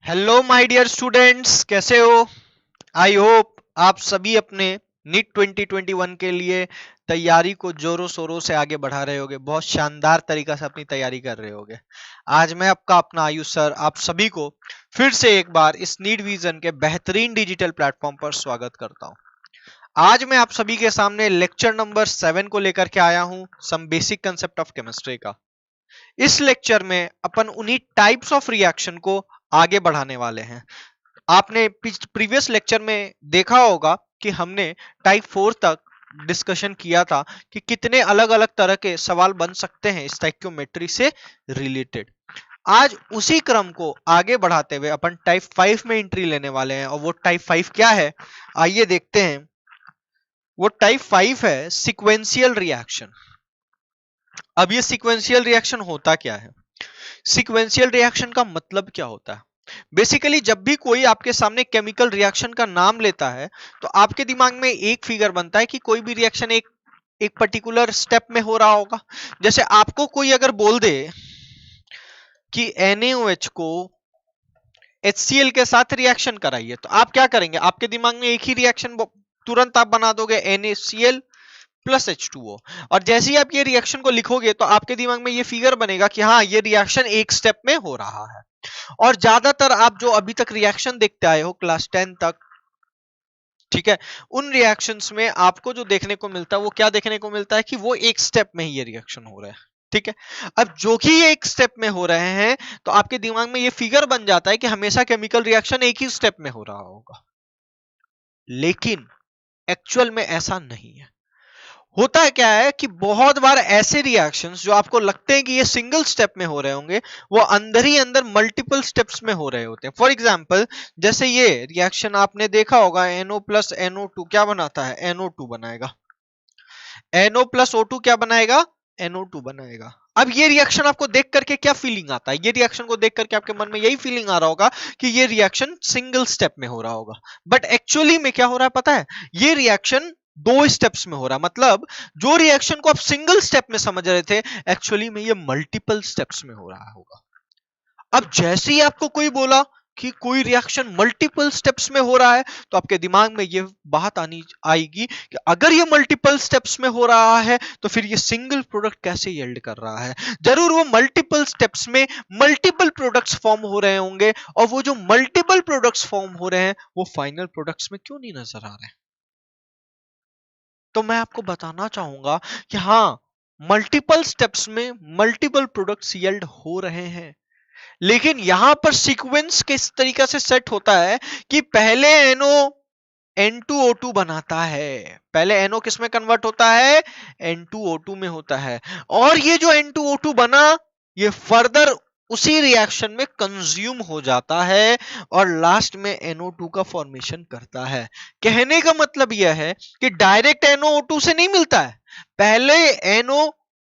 Hello my dear students, कैसे हो? I hope आप सभी अपने नीट 2021 के लिए तैयारी को जोरों शोरों से आगे बढ़ा रहे होगे। बहुत शानदार तरीका से अपनी तैयारी कर रहे होगे। आज मैं आपका अपना आयुष सर आप सभी को फिर से एक बार इस नीट विजन के बेहतरीन डिजिटल प्लेटफॉर्म पर स्वागत करता हूं। आज मैं आप सभी के सामने लेक्चर नंबर 7 को लेकर के आया हूं, some basic concept of chemistry का। इस लेक्चर में अपन उन्हीं टाइप्स ऑफ रिएक्शन को आगे बढ़ाने वाले हैं। आपने प्रीवियस लेक्चर में देखा होगा कि हमने टाइप 4 तक डिस्कशन किया था कि कितने अलग अलग तरह के सवाल बन सकते हैं स्टोइकियोमेट्री से रिलेटेड। आज उसी क्रम को आगे बढ़ाते हुए अपन टाइप 5 में एंट्री लेने वाले हैं। और वो टाइप 5 क्या है, आइए देखते हैं। वो टाइप 5 है सीक्वेंशियल रिएक्शन। अब ये सीक्वेंशियल रिएक्शन होता क्या है? सीक्वेंशियल रिएक्शन का मतलब क्या होता है? बेसिकली जब भी कोई आपके सामने केमिकल रिएक्शन का नाम लेता है तो आपके दिमाग में एक फिगर बनता है कि कोई भी रिएक्शन एक एक पर्टिकुलर स्टेप में हो रहा होगा। जैसे आपको कोई अगर बोल दे कि NaOH को HCl के साथ रिएक्शन कराइए, तो आप क्या करेंगे? आपके दिमाग में एक ही रिएक्शन तुरंत आप बना दोगे, NaCl प्लस H2O। और जैसे ही आप ये रिएक्शन को लिखोगे तो आपके दिमाग में ये फिगर बनेगा कि हाँ, ये रिएक्शन एक स्टेप में हो रहा है। और ज्यादातर आप जो अभी तक रिएक्शन देखते आए हो क्लास 10 तक, ठीक है, उन रिएक्शंस में आपको जो देखने को मिलता है वो क्या देखने को मिलता है कि वो एक स्टेप में ही ये रिएक्शन हो रहा है। ठीक है, अब जो कि ये एक स्टेप में हो रहे हैं तो आपके दिमाग में ये फिगर बन जाता है कि हमेशा केमिकल रिएक्शन एक ही स्टेप में हो रहा होगा। लेकिन एक्चुअल में ऐसा नहीं है। होता है क्या है कि बहुत बार ऐसे रिएक्शंस जो आपको लगते हैं कि ये सिंगल स्टेप में हो रहे होंगे, वो अंदर ही अंदर मल्टीपल स्टेप्स में हो रहे होते हैं। फॉर एग्जांपल, जैसे ये रिएक्शन आपने देखा होगा, NO प्लस NO2 क्या बनाता है? NO2 बनाएगा। NO प्लस O2 क्या बनाएगा? NO2 बनाएगा। अब ये रिएक्शन आपको देख करके क्या फीलिंग आता है? ये रिएक्शन को देख करके आपके मन में यही फीलिंग आ रहा होगा कि ये रिएक्शन सिंगल स्टेप में हो रहा होगा। बट एक्चुअली में क्या हो रहा है पता है? ये रिएक्शन दो स्टेप्स में हो रहा है। मतलब जो रिएक्शन को आप सिंगल स्टेप में समझ रहे थे, एक्चुअली में ये मल्टीपल स्टेप्स में हो रहा होगा। अब जैसे ही आपको कोई बोला कि कोई रिएक्शन मल्टीपल स्टेप्स में हो रहा है, तो आपके दिमाग में ये बात आनी आएगी कि अगर ये मल्टीपल स्टेप्स में हो रहा है तो फिर ये सिंगल प्रोडक्ट कैसे यील्ड कर रहा है? जरूर वो मल्टीपल स्टेप्स में मल्टीपल प्रोडक्ट्स फॉर्म हो रहे होंगे, और वो जो मल्टीपल प्रोडक्ट्स फॉर्म हो रहे हैं वो फाइनल प्रोडक्ट्स में क्यों नहीं नजर आ रहे हैं? तो मैं आपको बताना चाहूंगा कि हाँ, मल्टीपल स्टेप्स में मल्टीपल प्रोडक्ट्स यील्ड हो रहे हैं। लेकिन यहां पर सीक्वेंस किस तरीके से सेट होता है कि पहले NO N2O2 बनाता है। पहले NO किस में कन्वर्ट होता है? N2O2 में होता है। और ये जो N2O2 बना, ये फर्दर उसी रिएक्शन में कंज्यूम हो जाता है और लास्ट में NO2 का फॉर्मेशन करता है। कहने का मतलब यह है कि डायरेक्ट NO2 से नहीं मिलता है, पहले NO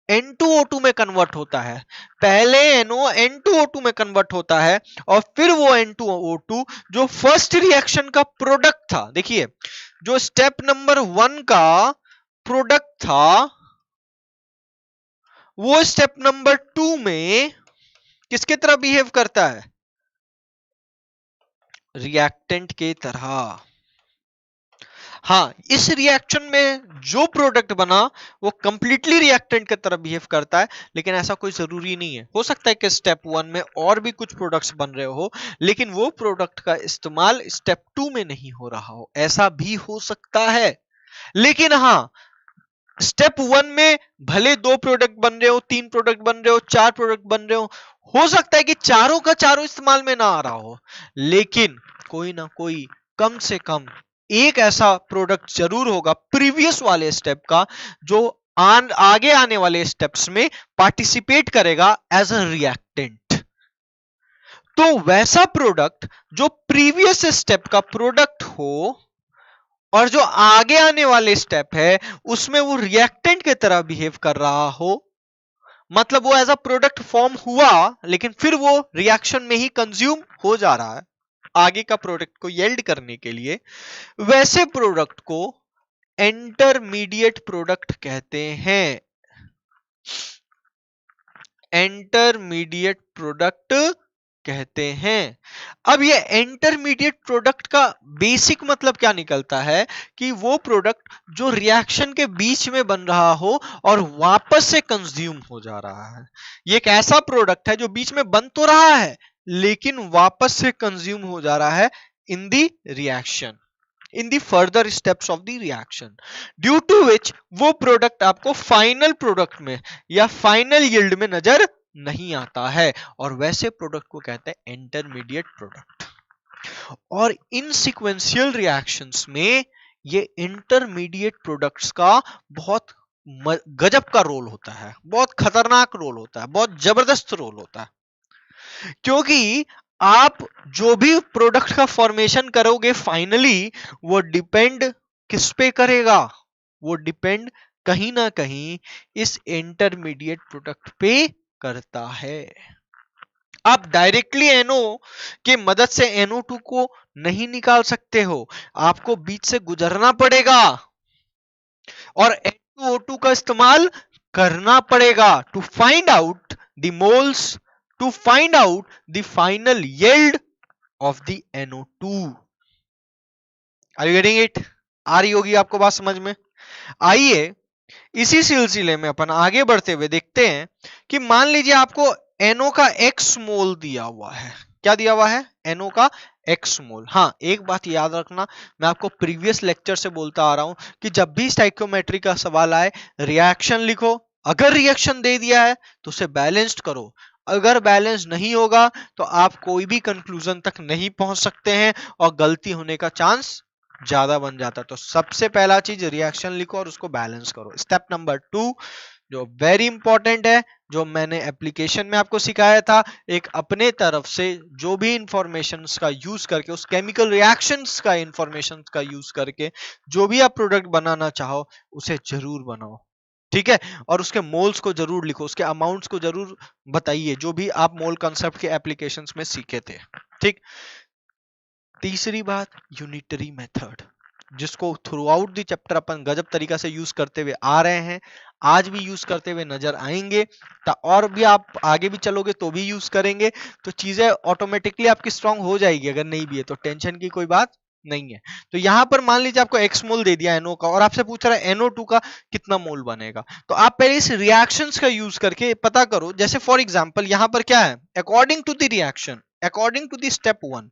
N2O2 में कन्वर्ट होता है। पहले NO N2O2 में कन्वर्ट होता है और फिर वो N2O2 जो फर्स्ट रिएक्शन का प्रोडक्ट था, देखिए जो स्टेप नंबर 1 का प्रोडक्ट था, वो स्टेप नंबर 2 में किसके तरह बिहेव करता है? रिएक्टेंट के तरह। हाँ, इस रिएक्शन में जो प्रोडक्ट बना वो कंप्लीटली रिएक्टेंट की तरह बिहेव करता है। लेकिन ऐसा कोई जरूरी नहीं है, हो सकता है कि स्टेप 1 में और भी कुछ प्रोडक्ट्स बन रहे हो, लेकिन वो प्रोडक्ट का इस्तेमाल स्टेप 2 में नहीं हो रहा हो, ऐसा भी हो सकता है। लेकिन हाँ, स्टेप 1 में भले 2 प्रोडक्ट बन रहे हो, 3 प्रोडक्ट बन रहे हो, 4 प्रोडक्ट बन रहे हो सकता है कि चारों का चारों इस्तेमाल में ना आ रहा हो, लेकिन कोई ना कोई कम से कम एक ऐसा प्रोडक्ट जरूर होगा प्रीवियस वाले स्टेप का जो आगे आने वाले स्टेप्स में पार्टिसिपेट करेगा एज अ रिएक्टेंट। तो वैसा प्रोडक्ट जो प्रीवियस स्टेप का प्रोडक्ट हो और जो आगे आने वाले स्टेप है उसमें वो रिएक्टेंट की तरह बिहेव कर रहा हो, मतलब वो एज अ प्रोडक्ट फॉर्म हुआ लेकिन फिर वो रिएक्शन में ही कंज्यूम हो जा रहा है आगे का प्रोडक्ट को येल्ड करने के लिए, वैसे प्रोडक्ट को इंटरमीडिएट प्रोडक्ट कहते हैं। इंटरमीडिएट प्रोडक्ट कहते हैं। अब ये इंटरमीडिएट प्रोडक्ट का बेसिक मतलब क्या निकलता है कि वो प्रोडक्ट जो रिएक्शन के बीच में बन रहा हो और वापस से कंज्यूम हो जा रहा है। ये एक ऐसा प्रोडक्ट है जो बीच में बन तो रहा है लेकिन वापस से कंज्यूम हो जा रहा है in the reaction, in the further steps of the reaction, due to which वो प्रोडक्ट आपको फाइनल प्रोडक्ट में या फाइनल यील्ड में नजर नहीं आता है और वैसे प्रोडक्ट को कहते हैं इंटरमीडिएट प्रोडक्ट। और इन सीक्वेंशियल रिएक्शंस में ये इंटरमीडिएट प्रोडक्ट्स का बहुत गजब का रोल होता है, बहुत खतरनाक रोल होता है, बहुत जबरदस्त रोल होता है। क्योंकि आप जो भी प्रोडक्ट का फॉर्मेशन करोगे फाइनली वो डिपेंड किस पे करेगा, वो डिपेंड कहीं ना कहीं इस इंटरमीडिएट प्रोडक्ट पे करता है। आप डायरेक्टली NO के मदद से NO2 को नहीं निकाल सकते हो, आपको बीच से गुजरना पड़ेगा और N2O2 का इस्तेमाल करना पड़ेगा to find out the moles, to find out the final yield of the NO2। Are you getting it? आ रही होगी आपको बात समझ में। आइए इसी सिलसिले में अपन आगे बढ़ते हुए देखते हैं कि मान लीजिए आपको NO का X मोल दिया हुआ है। क्या दिया हुआ है? NO का X मोल। हाँ, एक बात याद रखना, मैं आपको प्रीवियस लेक्चर से बोलता आ रहा हूं कि जब भी स्टाइकियोमेट्री का सवाल आए रिएक्शन लिखो, अगर रिएक्शन दे दिया है तो उसे बैलेंस्ड करो, अगर बैलेंस नहीं होगा तो आप कोई भी कंक्लूजन तक नहीं पहुंच सकते हैं और गलती होने का चांस ज्यादा बन जाता है। तो सबसे पहला चीज रिएक्शन लिखो और उसको बैलेंस करो। स्टेप नंबर 2 जो वेरी इंपॉर्टेंट है, जो मैंने एप्लीकेशन में आपको सिखाया था, एक अपने तरफ से जो भी इंफॉर्मेशन का यूज करके, उस केमिकल रिएक्शंस का इंफॉर्मेशन का यूज करके जो भी आप प्रोडक्ट बनाना चाहो उसे जरूर बनाओ, ठीक है? और उसके मोल्स को जरूर लिखो, उसके अमाउंट्स को जरूर बताइए जो भी आप मोल कंसेप्ट के एप्लीकेशंस में सीखे थे, ठीक? तीसरी बात यूनिटरी मेथड, जिसको थ्रू आउट द चैप्टर अपन गजब तरीका से यूज करते हुए आ रहे हैं, आज भी यूज करते हुए नजर आएंगे, और भी आप आगे भी चलोगे तो भी यूज करेंगे, तो चीजें ऑटोमेटिकली आपकी स्ट्रांग हो जाएगी। अगर नहीं भी है तो टेंशन की कोई बात नहीं है। तो यहां पर मान लीजिए आपको एक्स मोल दे दिया NO का और आपसे पूछ रहा है NO2 का कितना मोल बनेगा, तो आप पहले इस रिएक्शंस का यूज करके पता करो। जैसे फॉर एग्जांपल यहां पर क्या है, according to the reaction, according to the step 1,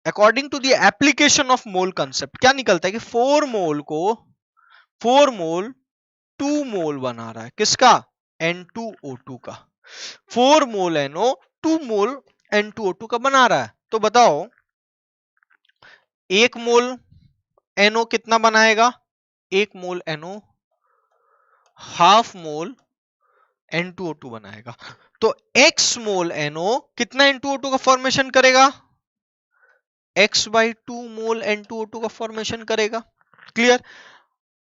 according to the application of mole concept, क्या निकलता है कि 4 मोल को 4 मोल 2 मोल बना रहा है। किसका? N2O2 का। 4 मोल NO 2 मोल N2O2 का बना रहा है। तो बताओ 1 मोल NO कितना बनाएगा? 1 मोल NO हाफ मोल N2O2 बनाएगा। तो X मोल NO कितना N2O2 का फॉर्मेशन करेगा? X/2 मोल N2O2 का फॉर्मेशन करेगा। क्लियर?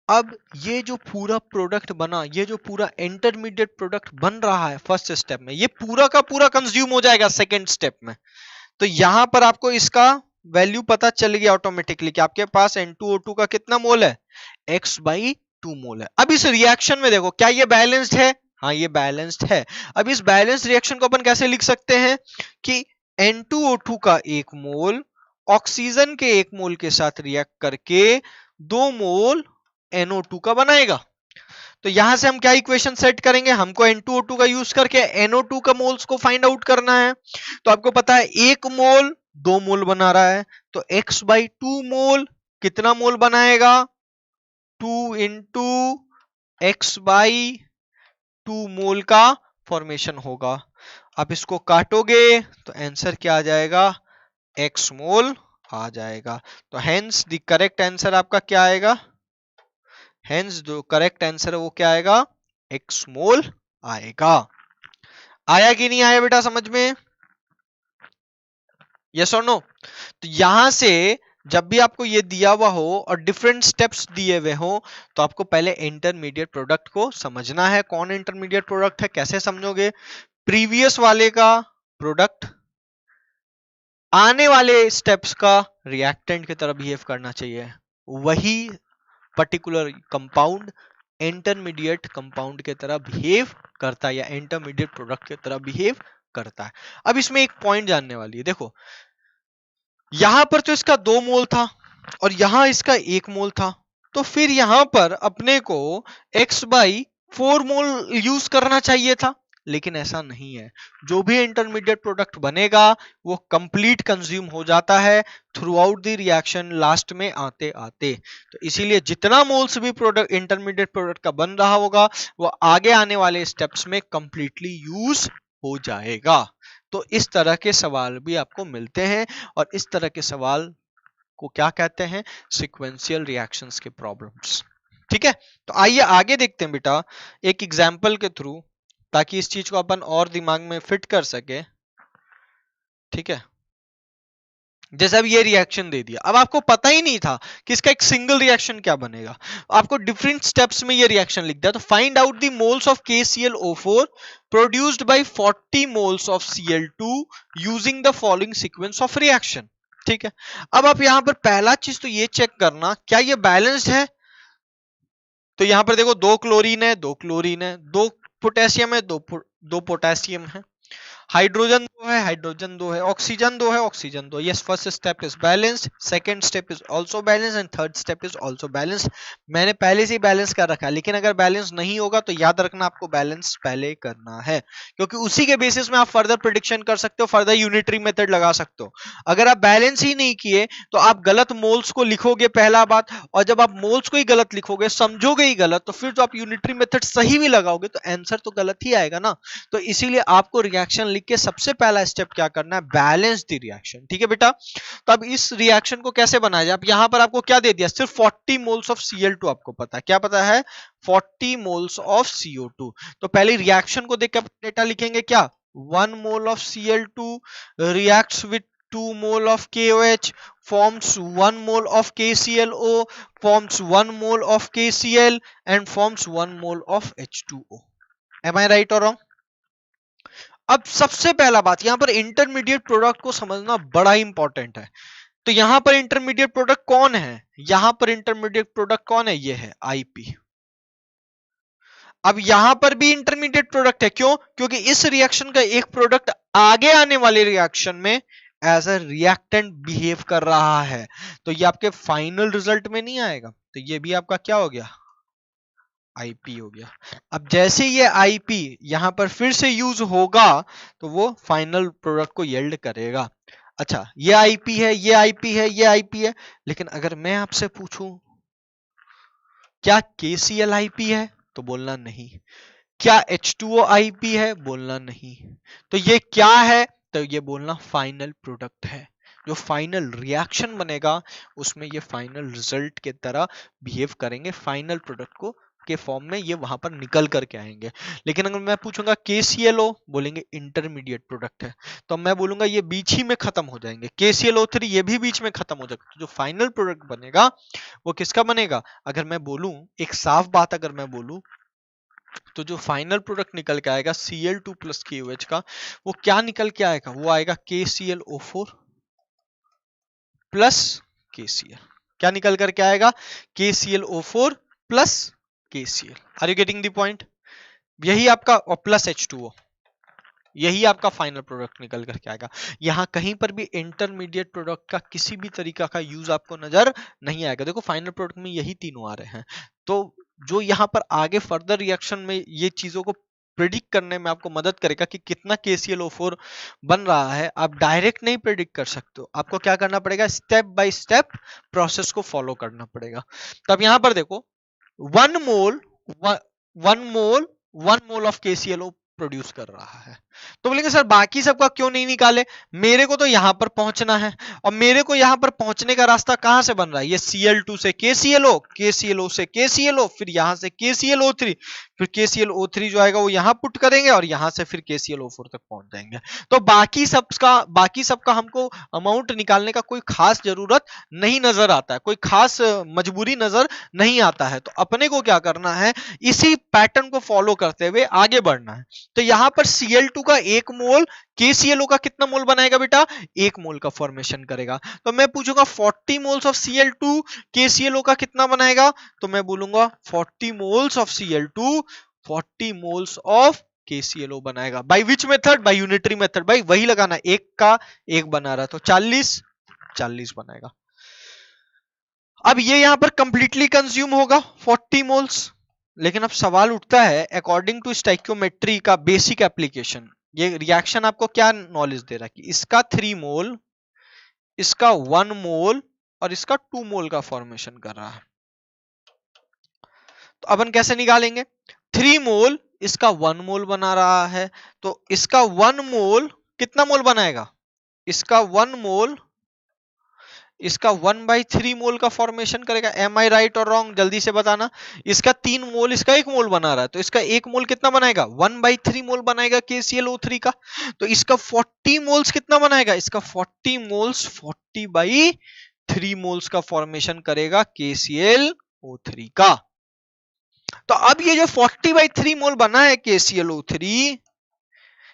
अब ये जो पूरा प्रोडक्ट बना, ये जो पूरा इंटरमीडिएट प्रोडक्ट बन रहा है फर्स्ट स्टेप में, ये पूरा का पूरा कंज्यूम हो जाएगा सेकंड स्टेप में। तो यहां पर आपको इसका वैल्यू पता चल गया ऑटोमेटिकली कि आपके पास N2O2 का कितना मोल है? X/2 मोल है। अब इस रिएक्शन में देखो, क्या ये बैलेंस्ड है? हाँ, ये बैलेंस्ड है। अब इस बैलेंस्ड रिएक्शन को अपन कैसे लिख सकते हैं कि N2O2 का 1 मोल ऑक्सीजन के 1 मोल के साथ रिएक्ट करके 2 मोल NO2 का बनाएगा। तो यहां से हम क्या इक्वेशन सेट करेंगे? हमको N2O2 का यूज करके NO2 का मोल्स को फाइंड आउट करना है। तो आपको पता है 1 मोल 2 मोल बना रहा है, तो X/2 मोल कितना मोल बनाएगा? 2 इंटू X/2 मोल का फॉर्मेशन होगा। आप इसको काटोगे तो आंसर क्या आ जाएगा? X मोल आ जाएगा। तो हेंस द करेक्ट आंसर आपका क्या आएगा? हेंस जो करेक्ट आंसर है वो क्या आएगा? X मोल आएगा। आया कि नहीं आया बेटा समझ में? यस और नो? तो यहां से जब भी आपको ये दिया हुआ हो और डिफरेंट स्टेप्स दिए हुए हो तो आपको पहले इंटरमीडिएट प्रोडक्ट को समझना है। कौन इंटरमीडिएट प्रोडक्ट है, कैसे समझोगे? प्रीवियस वाले का प्रोडक्ट आने वाले स्टेप्स का रिएक्टेंट की तरह बिहेव करना चाहिए, वही पर्टिकुलर कंपाउंड इंटरमीडिएट कंपाउंड की तरह बिहेव करता है या इंटरमीडिएट प्रोडक्ट की तरह बिहेव करता है। अब इसमें एक पॉइंट जानने वाली है, देखो यहां पर तो इसका 2 मोल था और यहां इसका 1 मोल था, तो फिर यहां पर अपने को x/4 मोल यूज करना चाहिए था, लेकिन ऐसा नहीं है। जो भी इंटरमीडिएट प्रोडक्ट बनेगा वो कंप्लीट कंज्यूम हो जाता है through out the reaction last में आते आते। तो इसीलिए जितना मोल्स भी प्रोडक्ट इंटरमीडिएट प्रोडक्ट का बन रहा होगा वो आगे आने वाले स्टेप्स में कंप्लीटली यूज हो जाएगा। तो इस तरह के सवाल भी आपको मिलते हैं और इस तरह के सवाल को क्या कहते हैं, सीक्वेंशियल रिएक्शंस के प्रॉब्लम्स। ठीक है, तो आइए आगे देखते हैं बेटा एक एग्जांपल के थ्रू, ताकि इस चीज को अपन और दिमाग में फिट कर सके। ठीक है, जैसे अब ये रिएक्शन दे दिया, अब आपको पता ही नहीं था कि इसका एक सिंगल रिएक्शन क्या बनेगा, आपको डिफरेंट स्टेप्स में ये रिएक्शन लिख दिया। तो find out the moles of KClO4 produced by 40 moles of Cl2 using the following sequence of reaction. ठीक है, अब आप यहां पर पहला चीज तो ये चेक करना क्या ये बैलेंस्ड है। तो यहां पर देखो 2 क्लोरीन है, 2 क्लोरीन है, 2 पोटेशियम है, 2 पोटेशियम है, हाइड्रोजन 2 है, हाइड्रोजन 2 है, ऑक्सीजन 2 है, oxygen 2। Yes, first step is balanced, second step is also balanced and third step is also balanced. मैंने पहले से ही बैलेंस कर रखा है, लेकिन अगर बैलेंस नहीं होगा तो याद रखना आपको बैलेंस पहले करना है, क्योंकि उसी के बेसिस में आप फर्दर प्रेडिक्शन कर सकते हो, फर्दर यूनिटरी मेथड लगा सकते हो। अगर आप बैलेंस ही नहीं किए तो आप गलत मोल्स को लिखोगे पहला बात, और जब आप मोल्स को ही गलत लिखोगे, समझोगे ही गलत, तो फिर जो आप यूनिटरी मेथड सही भी लगाओगे तो आंसर तो गलत ही आएगा ना। तो इसीलिए आपको रिएक्शन लिख के सबसे पहला स्टेप क्या करना है, बैलेंस द रिएक्शन। ठीक है बेटा, तो अब इस रिएक्शन को कैसे बनाया जाए। अब यहां पर आपको क्या दे दिया, सिर्फ 40 मोल्स ऑफ Cl2 आपको पता है, क्या पता है, 40 मोल्स ऑफ CO2। तो पहले रिएक्शन को देख के डेटा लिखेंगे, क्या 1 mole of Cl2 reacts with 2 mole of KOH forms 1 mole of KClO, forms 1 mole of KCl and forms 1 mole of H2O। Am I right or wrong? अब सबसे पहला बात, यहां पर इंटरमीडिएट प्रोडक्ट को समझना बड़ा इंपॉर्टेंट है। तो यहां पर इंटरमीडिएट प्रोडक्ट कौन है, यहां पर इंटरमीडिएट प्रोडक्ट कौन है, ये है IP। अब यहां पर भी इंटरमीडिएट प्रोडक्ट है, क्यों, क्योंकि इस रिएक्शन का एक प्रोडक्ट आगे आने वाले रिएक्शन में एज अ रिएक्टेंट बिहेव कर रहा है, तो ये आपके फाइनल रिजल्ट में नहीं आएगा, तो ये भी आपका क्या हो गया, IP हो गया। अब जैसे ये IP यहां पर फिर से यूज होगा तो वो फाइनल प्रोडक्ट को यील्ड करेगा। अच्छा, ये IP है, ये IP है, ये IP है, लेकिन अगर मैं आपसे पूछूं क्या KCl IP है, तो बोलना नहीं। क्या H2O IP है, बोलना नहीं। तो ये क्या है, तो ये बोलना फाइनल प्रोडक्ट है। जो फाइनल रिएक्शन बनेगा उसमें ये फाइनल रिजल्ट के तरह बिहेव करेंगे, फाइनल प्रोडक्ट को के फॉर्म में ये वहां पर निकल करके आएंगे। लेकिन अगर मैं पूछूंगा KClO, बोलेंगे इंटरमीडिएट प्रोडक्ट है, तो मैं बोलूंगा ये बीच ही में खत्म हो जाएंगे, KClO3 ये भी बीच में खत्म हो जाएगा। तो जो फाइनल प्रोडक्ट बनेगा वो किसका बनेगा, अगर मैं बोलूं एक साफ बात, अगर मैं बोलूं तो जो फाइनल प्रोडक्ट निकल के आएगा Cl2 प्लस KOH का, वो क्या निकल के आएगा, वो आएगा KClO4 प्लस KCl। क्या निकल करके आएगा, KClO4 plus KCl। Are you getting the point, यही आपका, और प्लस H2O, यही आपका फाइनल प्रोडक्ट निकल करके आएगा। यहां कहीं पर भी इंटरमीडिएट प्रोडक्ट का किसी भी तरीका का यूज आपको नजर नहीं आएगा। देखो फाइनल प्रोडक्ट में यही तीनों आ रहे हैं, तो जो यहाँ पर आगे फर्दर रिएक्शन में ये चीजों को प्रेडिक्ट करने में आपको मदद करेगा कि कितना KClO4 बन रहा है, आप डायरेक्ट नहीं प्रेडिक्ट कर सकते हो, आपको क्या करना पड़ेगा, स्टेप बाय स्टेप प्रोसेस को फॉलो करना पड़ेगा। तो अब यहां पर देखो 1 मोल ऑफ KClO प्रोड्यूस कर रहा है, तो बोलेंगे सर बाकी सबका क्यों नहीं निकाले, मेरे को तो यहां पर पहुंचना है, और मेरे को यहां पर पहुंचने का रास्ता कहां से बन रहा है, ये Cl2 से KClO, KClO से KClO, फिर यहां से KClO3, फिर KClO3 जो आएगा वो यहां पुट करेंगे और यहां से फिर KClO4 तक पहुंच जाएंगे। तो बाकी सबका हमको अमाउंट निकालने का कोई खास जरूरत नहीं नजर आता है, कोई खास मजबूरी नजर नहीं आता है। तो अपने को क्या करना है, इसी पैटर्न को फॉलो करते हुए आगे बढ़ना है। तो यहां पर Cl2 का 1 मोल KClO का कितना मोल बनाएगा बेटा, 1 मोल का फॉर्मेशन करेगा। तो मैं पूछूंगा 40 मोल्स ऑफ Cl2 KClO का कितना बनाएगा, तो मैं बोलूंगा 40 moles of Cl2 40 moles of KClO बनाएगा। By which method? By unitary method. भाई वही लगाना, एक का एक बना रहा तो 40 बनाएगा। अब ये यहां पर कंप्लीटली कंज्यूम होगा 40 मोल्स, लेकिन अब सवाल उठता है अकॉर्डिंग टू स्टोइकियोमेट्री का बेसिक एप्लीकेशन, ये रिएक्शन आपको क्या नॉलेज दे रहा है कि इसका 3 मोल, इसका 1 मोल और इसका 2 मोल का फॉर्मेशन कर रहा है। तो अपन कैसे निकालेंगे? 3 मोल इसका 1 मोल बना रहा है, तो इसका 1 मोल कितना मोल बनाएगा? इसका 1 मोल इसका 1/3 मोल का फॉर्मेशन करेगा। एम आई राइट और रॉन्ग? जल्दी से बताना। इसका 3 मोल इसका 1 मोल बना रहा है, तो इसका 1 मोल कितना बनाएगा? 1/3 मोल बनाएगा KClO3 का। तो इसका 40 मोल्स कितना बनाएगा? इसका 40 मोल्स 40/3 मोल्स का फॉर्मेशन करेगा KClO3 का। तो अब ये जो 40/3 मोल बना है KClO3,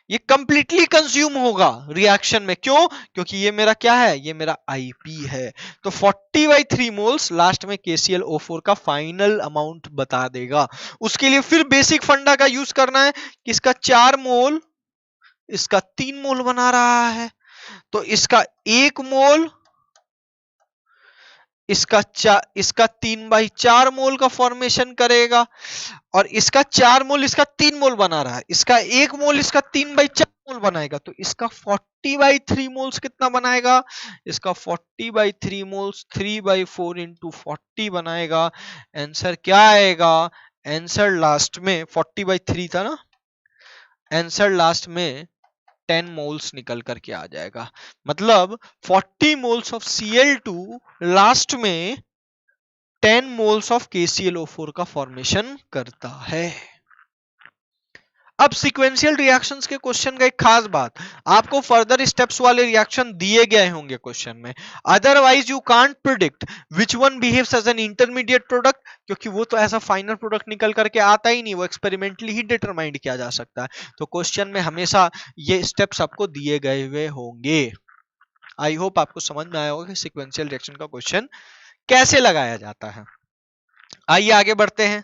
ये कंप्लीटली कंज्यूम होगा रिएक्शन में। क्यों? क्योंकि ये मेरा क्या है? ये मेरा IP है। तो 40/3 मोल्स लास्ट में KClO4 का फाइनल अमाउंट बता देगा। उसके लिए फिर बेसिक फंडा का यूज करना है कि इसका 4 मोल इसका 3 मोल बना रहा है, तो इसका 1 मोल इसका 3/4 मोल का फॉर्मेशन करेगा, और इसका 4 मोल इसका 3 मोल बना रहा है, इसका 1 मोल इसका 3/4 मोल बनाएगा, तो इसका 40/3 मोल्स कितना बनाएगा? इसका 40/3 मोल्स 3/4 इंटू 40 बनाएगा। आंसर क्या आएगा? आंसर लास्ट में 40/3 था ना, आंसर लास्ट में 10 मोल्स निकल करके आ जाएगा। मतलब 40 मोल्स ऑफ Cl2 लास्ट में 10 मोल्स ऑफ KClO4 का फॉर्मेशन करता है। अब सीक्वेंशियल रिएक्शंस के क्वेश्चन का एक खास बात, आपको फर्दर स्टेप्स वाले रिएक्शन दिए गए होंगे क्वेश्चन में, otherwise you can't predict which one behaves as an intermediate product, क्योंकि वो तो ऐसा फाइनल प्रोडक्ट निकल करके आता ही नहीं, वो एक्सपेरिमेंटली ही डिटरमाइंड किया जा सकता है। तो क्वेश्चन में हमेशा ये स्टेप्स आपको दिए गए हुए होंगे। आई होप आपको समझ में आया होगा कि सीक्वेंशियल रिएक्शन का क्वेश्चन कैसे लगाया जाता है। आइए आगे बढ़ते हैं।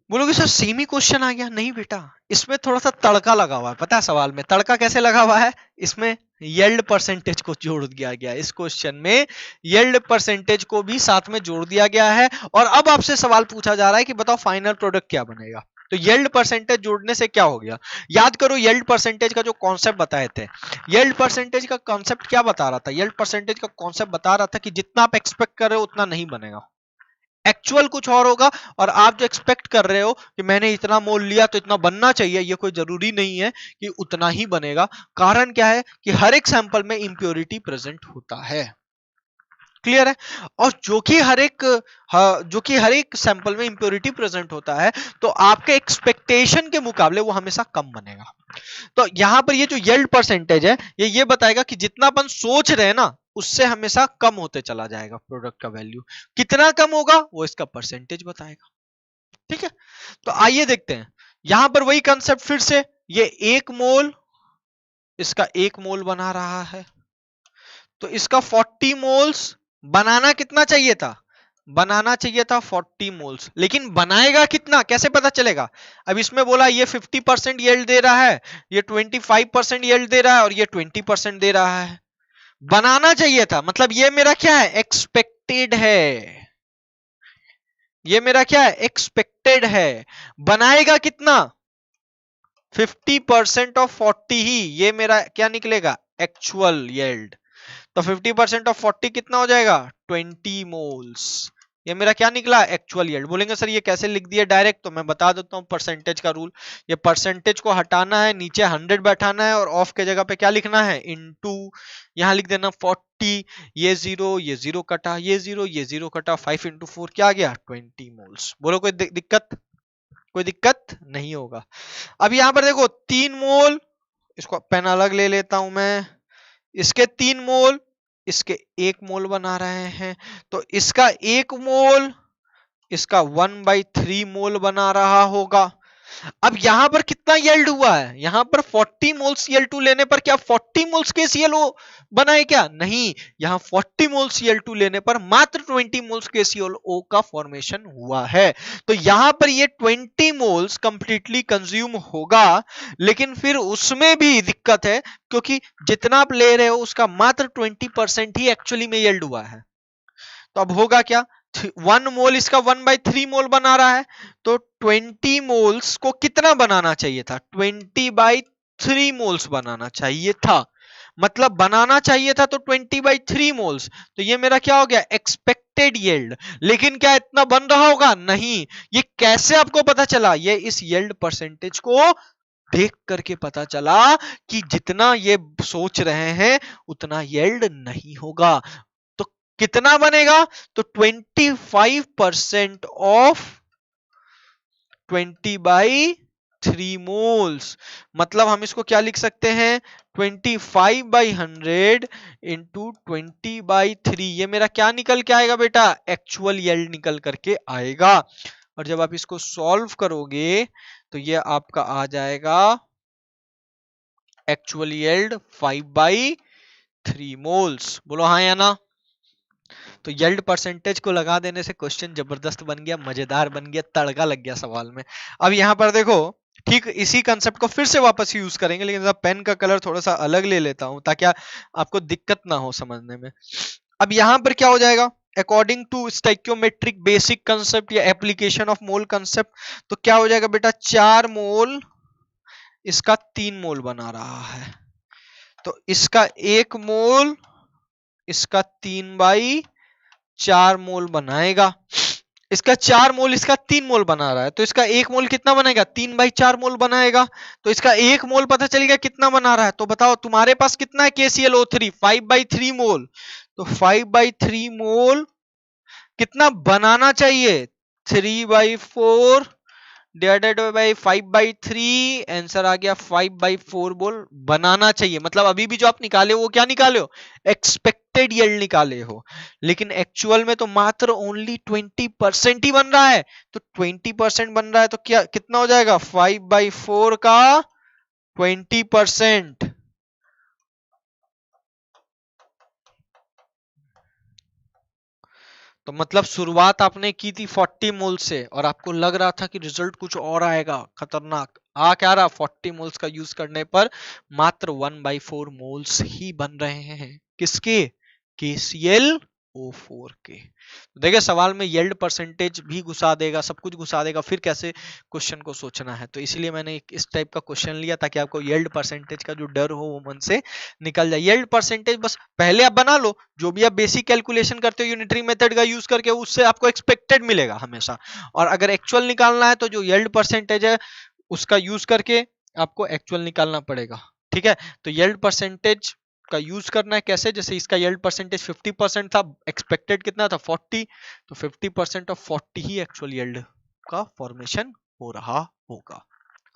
बोलोगे सर सेम ही क्वेश्चन आ गया? नहीं बेटा, इसमें थोड़ा सा तड़का लगा हुआ है। पता है सवाल में तड़का कैसे लगा हुआ है? इसमें यील्ड परसेंटेज को जोड़ दिया गया। इस क्वेश्चन में यील्ड परसेंटेज को भी साथ में जोड़ दिया गया है, और अब आपसे सवाल पूछा जा रहा है कि बताओ फाइनल प्रोडक्ट क्या बनेगा। तो यील्ड परसेंटेज जोड़ने से क्या हो गया? याद करो यील्ड परसेंटेज का जो कॉन्सेप्ट बताए थे, यील्ड परसेंटेज का कॉन्सेप्ट क्या बता रहा था? यील्ड परसेंटेज का कॉन्सेप्ट बता रहा था कि जितना आप एक्सपेक्ट कर रहे हो उतना नहीं बनेगा, एक्चुअल कुछ और होगा, और आप जो एक्सपेक्ट कर रहे हो कि मैंने इतना मोल लिया तो इतना बनना चाहिए, ये कोई जरूरी नहीं है कि उतना ही बनेगा। कारण क्या है कि हर एक सैंपल में इंप्योरिटी प्रेजेंट होता है। क्लियर है? और जो कि हर एक सैंपल में इंप्योरिटी प्रेजेंट होता है, तो आपके एक्सपेक्टेशन के मुकाबले वो हमेशा कम बनेगा। तो यहां पर ये जो यील्ड परसेंटेज है, ये बताएगा कि जितना अपन सोच रहे हैं ना, उससे हमेशा कम होते चला जाएगा प्रोडक्ट का वैल्यू। कितना कम होगा वो इसका परसेंटेज बताएगा। ठीक है, तो आइए देखते हैं। यहां पर वही कंसेप्ट फिर से, ये 1 मोल इसका 1 मोल बना रहा है, तो इसका 40 मोल्स बनाना कितना चाहिए था? बनाना चाहिए था 40 मोल्स, लेकिन बनाएगा कितना कैसे पता चलेगा? अब इसमें बोला ये 50% यील्ड दे रहा है, ये 25% यील्ड दे रहा है, और ये 20% दे रहा है। बनाना चाहिए था, मतलब ये मेरा क्या है? एक्सपेक्टेड है। ये मेरा क्या है? एक्सपेक्टेड है। बनाएगा कितना? 50% ऑफ 40 ही, ये मेरा क्या निकलेगा? Actual yield. तो 50% ऑफ 40 कितना हो जाएगा? 20 मोल्स। ये मेरा क्या निकला? Actual yield. बोलेंगे सर ये कैसे लिख दिया डायरेक्ट? तो मैं बता देता हूं परसेंटेज का रूल। ये परसेंटेज को हटाना है, नीचे 100 बैठाना है, और ऑफ के जगह पे क्या लिखना है? इनटू, यहां लिख देना 40, ये 0 कटा, ये 0 कटा, 5 इंटू 4 क्या आ गया? 20 मोल्स। बोलो कोई दिक्कत? कोई दिक्कत नहीं होगा। अब यहां पर देखो 3 मोल, इसको पेन अलग ले लेता हूं मैं, इसके 3 मोल इसके 1 मोल बना रहे हैं, तो इसका 1 मोल इसका 1/3 मोल बना रहा होगा। अब यहां पर कितना यील्ड हुआ है, यहां पर 40 मोल्स Cl2 लेने पर क्या 40 मोल्स के ClO बनाए क्या? नहीं, यहां 40 मोल्स Cl2 लेने पर मात्र 20 मोल्स के ClO का फॉर्मेशन हुआ है। तो यहां पर ये 20 मोल्स कंप्लीटली कंज्यूम होगा, लेकिन फिर उसमें भी दिक्कत है, क्योंकि जितना आप ले रहे हो उसका मात्र 20% ही एक्चुअली में यील्ड हुआ है। तो अब होगा क्या, 1 मोल इसका 1/3 मोल बना रहा है, तो 20 मोल्स को कितना बनाना चाहिए था? 20/3 मोल्स बनाना चाहिए था। मतलब बनाना चाहिए था तो 20/3 मोल्स, तो ये मेरा क्या हो गया, एक्सपेक्टेड यील्ड। लेकिन क्या इतना बन रहा होगा? नहीं। ये कैसे आपको पता चला? ये इस यील्ड परसेंटेज को देख करके पता चला कि जितना ये सोच रहे हैं उतना यील्ड नहीं होगा। तो कितना बनेगा? तो 25% ऑफ 20/3 मोल्स। मतलब हम इसको क्या लिख सकते हैं, 25/100 इंटू 20/3। ये मेरा क्या निकल के आएगा बेटा? एक्चुअल यील्ड निकल करके आएगा। और जब आप इसको सॉल्व करोगे तो ये आपका आ जाएगा एक्चुअल यील्ड 5/3 मोल्स। बोलो हाँ या ना? तो यील्ड परसेंटेज को लगा देने से क्वेश्चन जबरदस्त बन गया, मजेदार बन गया, तड़का लग गया सवाल में। अब यहां पर देखो, ठीक इसी कंसेप्ट को फिर से वापस यूज करेंगे, लेकिन पेन का कलर थोड़ा सा अलग ले लेता हूं ताकि आपको दिक्कत ना हो समझने में। अब यहां पर क्या हो जाएगा, according to stoichiometric basic concept या एप्लीकेशन ऑफ मोल कंसेप्ट, तो क्या हो जाएगा बेटा, 4 मोल इसका 3 मोल बना रहा है, तो इसका 1 मोल इसका 3/4 मोल बनाएगा। इसका 4 मोल इसका 3 मोल बना रहा है, तो इसका 1 मोल कितना बनेगा, 3/4 मोल बनाएगा। तो इसका 1 मोल पता चलेगा कितना बना रहा है। तो बताओ तुम्हारे पास कितना है KClO3, 5/3 मोल। तो 5/3 मोल कितना बनाना चाहिए, 3/4 डिवाइडेड बाई 5/3, आंसर आ गया 5/4 मोल बनाना चाहिए। मतलब अभी भी जो आप निकाले हो वो क्या निकाले हो, एक्सपेक्टेड यील्ड निकाले हो, लेकिन एक्चुअल में तो मात्र ओनली 20% ही बन रहा है। तो 20% बन रहा है तो क्या कितना हो जाएगा, 5/4 का 20%। तो मतलब शुरुआत आपने की थी 40 मोल से और आपको लग रहा था कि रिजल्ट कुछ और आएगा खतरनाक, आ क्या रहा, 40 मोल्स का यूज करने पर मात्र 1/4 मोल्स ही बन रहे हैं। किसके, KClO4 के। तो देखिए सवाल में यील्ड परसेंटेज भी घुसा देगा, सब कुछ घुसा देगा, फिर कैसे क्वेश्चन को सोचना है। तो इसीलिए मैंने इस टाइप का क्वेश्चन लिया ताकि आपको यील्ड परसेंटेज का जो डर हो वो मन से निकल जाए। यील्ड परसेंटेज बस पहले आप बना लो, जो भी आप बेसिक कैलकुलेशन करते हो यूनिटरी मेथड का यूज करके, उससे आपको एक्सपेक्टेड मिलेगा हमेशा। और अगर एक्चुअल निकालना है तो जो यील्ड परसेंटेज है उसका यूज करके आपको एक्चुअल निकालना पड़ेगा। ठीक है, तो यील्ड परसेंटेज का यूज करना है कैसे, जैसे इसका यील्ड परसेंटेज 50% था, एक्सपेक्टेड कितना था 40, तो 50% ऑफ 40 ही एक्चुअल यील्ड का फॉर्मेशन हो रहा होगा।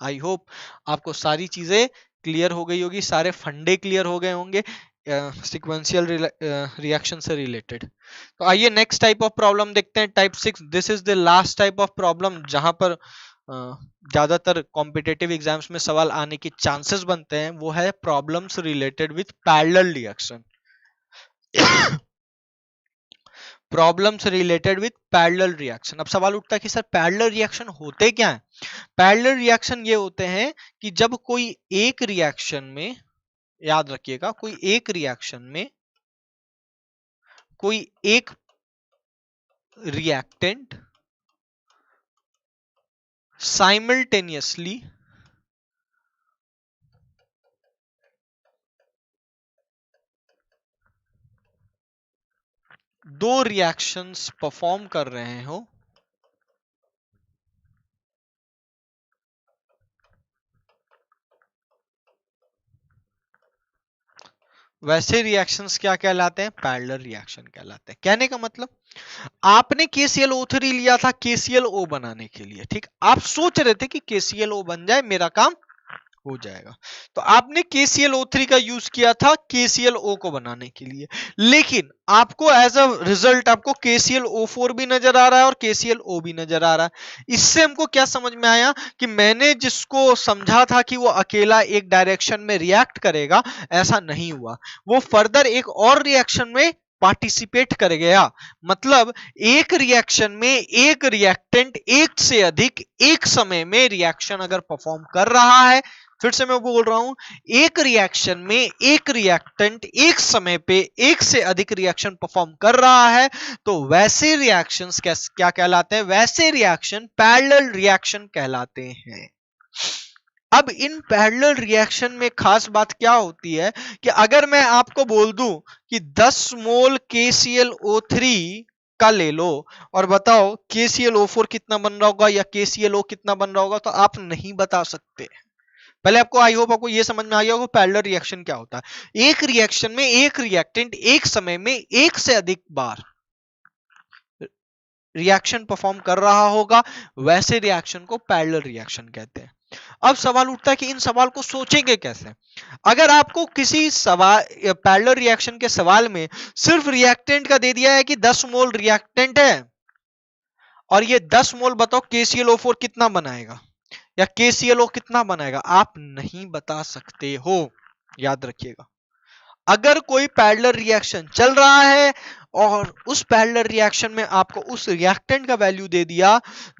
आई होप आपको सारी चीजें क्लियर हो गई होगी, सारे फंडे क्लियर हो गए होंगे सीक्वेंशियल रिएक्शन से रिलेटेड। तो आइए नेक्स्ट टाइप ऑफ प्रॉब्लम देखते हैं, type 6। This is the last type of problem जहां पर ज्यादातर कॉम्पिटेटिव एग्जाम्स में सवाल आने के चांसेस बनते हैं, वो है problems related with parallel reaction. Problems related with parallel reaction. अब सवाल उठता है कि सर पैरेलल रिएक्शन होते क्या है। पैरेलल रिएक्शन ये होते हैं कि जब कोई एक रिएक्शन में, याद रखिएगा, कोई एक रिएक्शन में कोई एक रिएक्टेंट साइमल्टेनियसली दो रिएक्शंस परफॉर्म कर रहे हो, वैसे रिएक्शंस क्या कहलाते हैं, पैरेलल रिएक्शन कहलाते हैं। कहने का मतलब आपने KClO3 लिया था KClO बनाने के लिए, ठीक, आप सोच रहे थे कि KClO बन जाए मेरा काम हो जाएगा। तो आपने KClO3 का यूज किया था KClO को बनाने के लिए, लेकिन आपको एज अ रिजल्ट आपको KClO4 भी नजर आ रहा है और KClO भी नजर आ रहा है। इससे हमको क्या समझ में आया कि मैंने जिसको समझा था कि वो अकेला एक डायरेक्शन में रिएक्ट करेगा, ऐसा नहीं हुआ, वो फर्दर एक और रिएक्शन में पार्टिसिपेट कर गया। मतलब एक रिएक्शन में एक रिएक्टेंट एक से अधिक एक समय में रिएक्शन अगर परफॉर्म कर रहा है, फिर से मैं बोल रहा हूं, एक रिएक्शन में एक रिएक्टेंट एक समय पे एक से अधिक रिएक्शन परफॉर्म कर रहा है, तो वैसे रिएक्शंस क्या कहलाते हैं? वैसे रिएक्शन पैरेलल रिएक्शन कहलाते हैं। अब इन पैरेलल रिएक्शन में खास बात क्या होती है कि अगर मैं आपको बोल दूं कि 10 मोल KClO3 का ले लो और बताओ KClO4 कितना बन रहा होगा या KClO कितना बन रहा होगा, तो आप नहीं बता सकते। पहले आपको आई होप आपको यह समझ में आ गया होगा पैरेलल रिएक्शन क्या होता है। एक रिएक्शन में एक रिएक्टेंट एक समय में एक से अधिक बार रिएक्शन परफॉर्म कर रहा होगा, वैसे रिएक्शन को पैरेलल रिएक्शन कहते हैं। अब सवाल उठता है कि इन सवाल को सोचेंगे कैसे। अगर आपको किसी सवाल पैरेलल रिएक्शन के सवाल में सिर्फ रिएक्टेंट का दे दिया है कि 10 मोल रिएक्टेंट है और ये 10 मोल बताओ KClO4 कितना बनाएगा या KClO कितना बनाएगा, आप नहीं बता सकते हो, याद रखिएगा। अगर कोई पैरेलल रिएक्शन चल रहा है और उस पैरेलल रिएक्शन में आपको उस रिएक्टेंट का वैल्यू दे दिया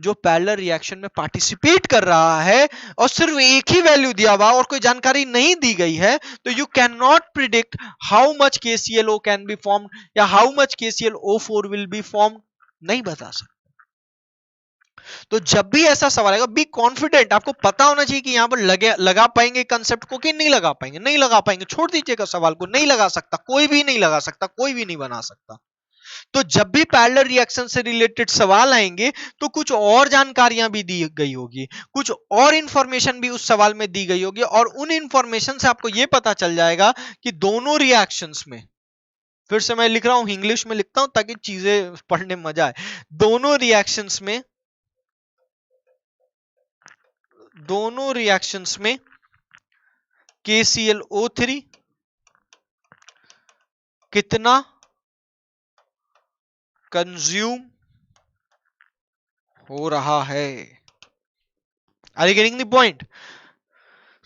जो पैरेलल रिएक्शन में पार्टिसिपेट कर रहा है और सिर्फ एक ही वैल्यू दिया हुआ और कोई जानकारी नहीं दी गई है, तो you can not predict how much KClO can be form या how much KClO4 will be form, नहीं बता सकते। तो जब भी ऐसा सवाल आएगा, बी कॉन्फिडेंट, आपको पता होना चाहिए कि यहां पर लगा पाएंगे कंसेप्ट को कि नहीं लगा पाएंगे। नहीं लगा पाएंगे, छोड़ दीजिएगा सवाल को, नहीं लगा सकता, कोई भी नहीं लगा सकता, कोई भी नहीं बना सकता। तो जब भी पैरेलल रिएक्शन से रिलेटेड सवाल आएंगे तो कुछ और जानकारियां भी दी गई होगी, कुछ और इंफॉर्मेशन भी उस सवाल में दी गई होगी और उन इंफॉर्मेशन से आपको यह पता चल जाएगा कि दोनों रिएक्शंस में, फिर से मैं लिख रहा हूं, इंग्लिश में लिखता हूं ताकि चीजें पढ़ने में मजा आए, दोनों रिएक्शंस में KClO3 कितना कंज्यूम हो रहा है। Are you getting the point?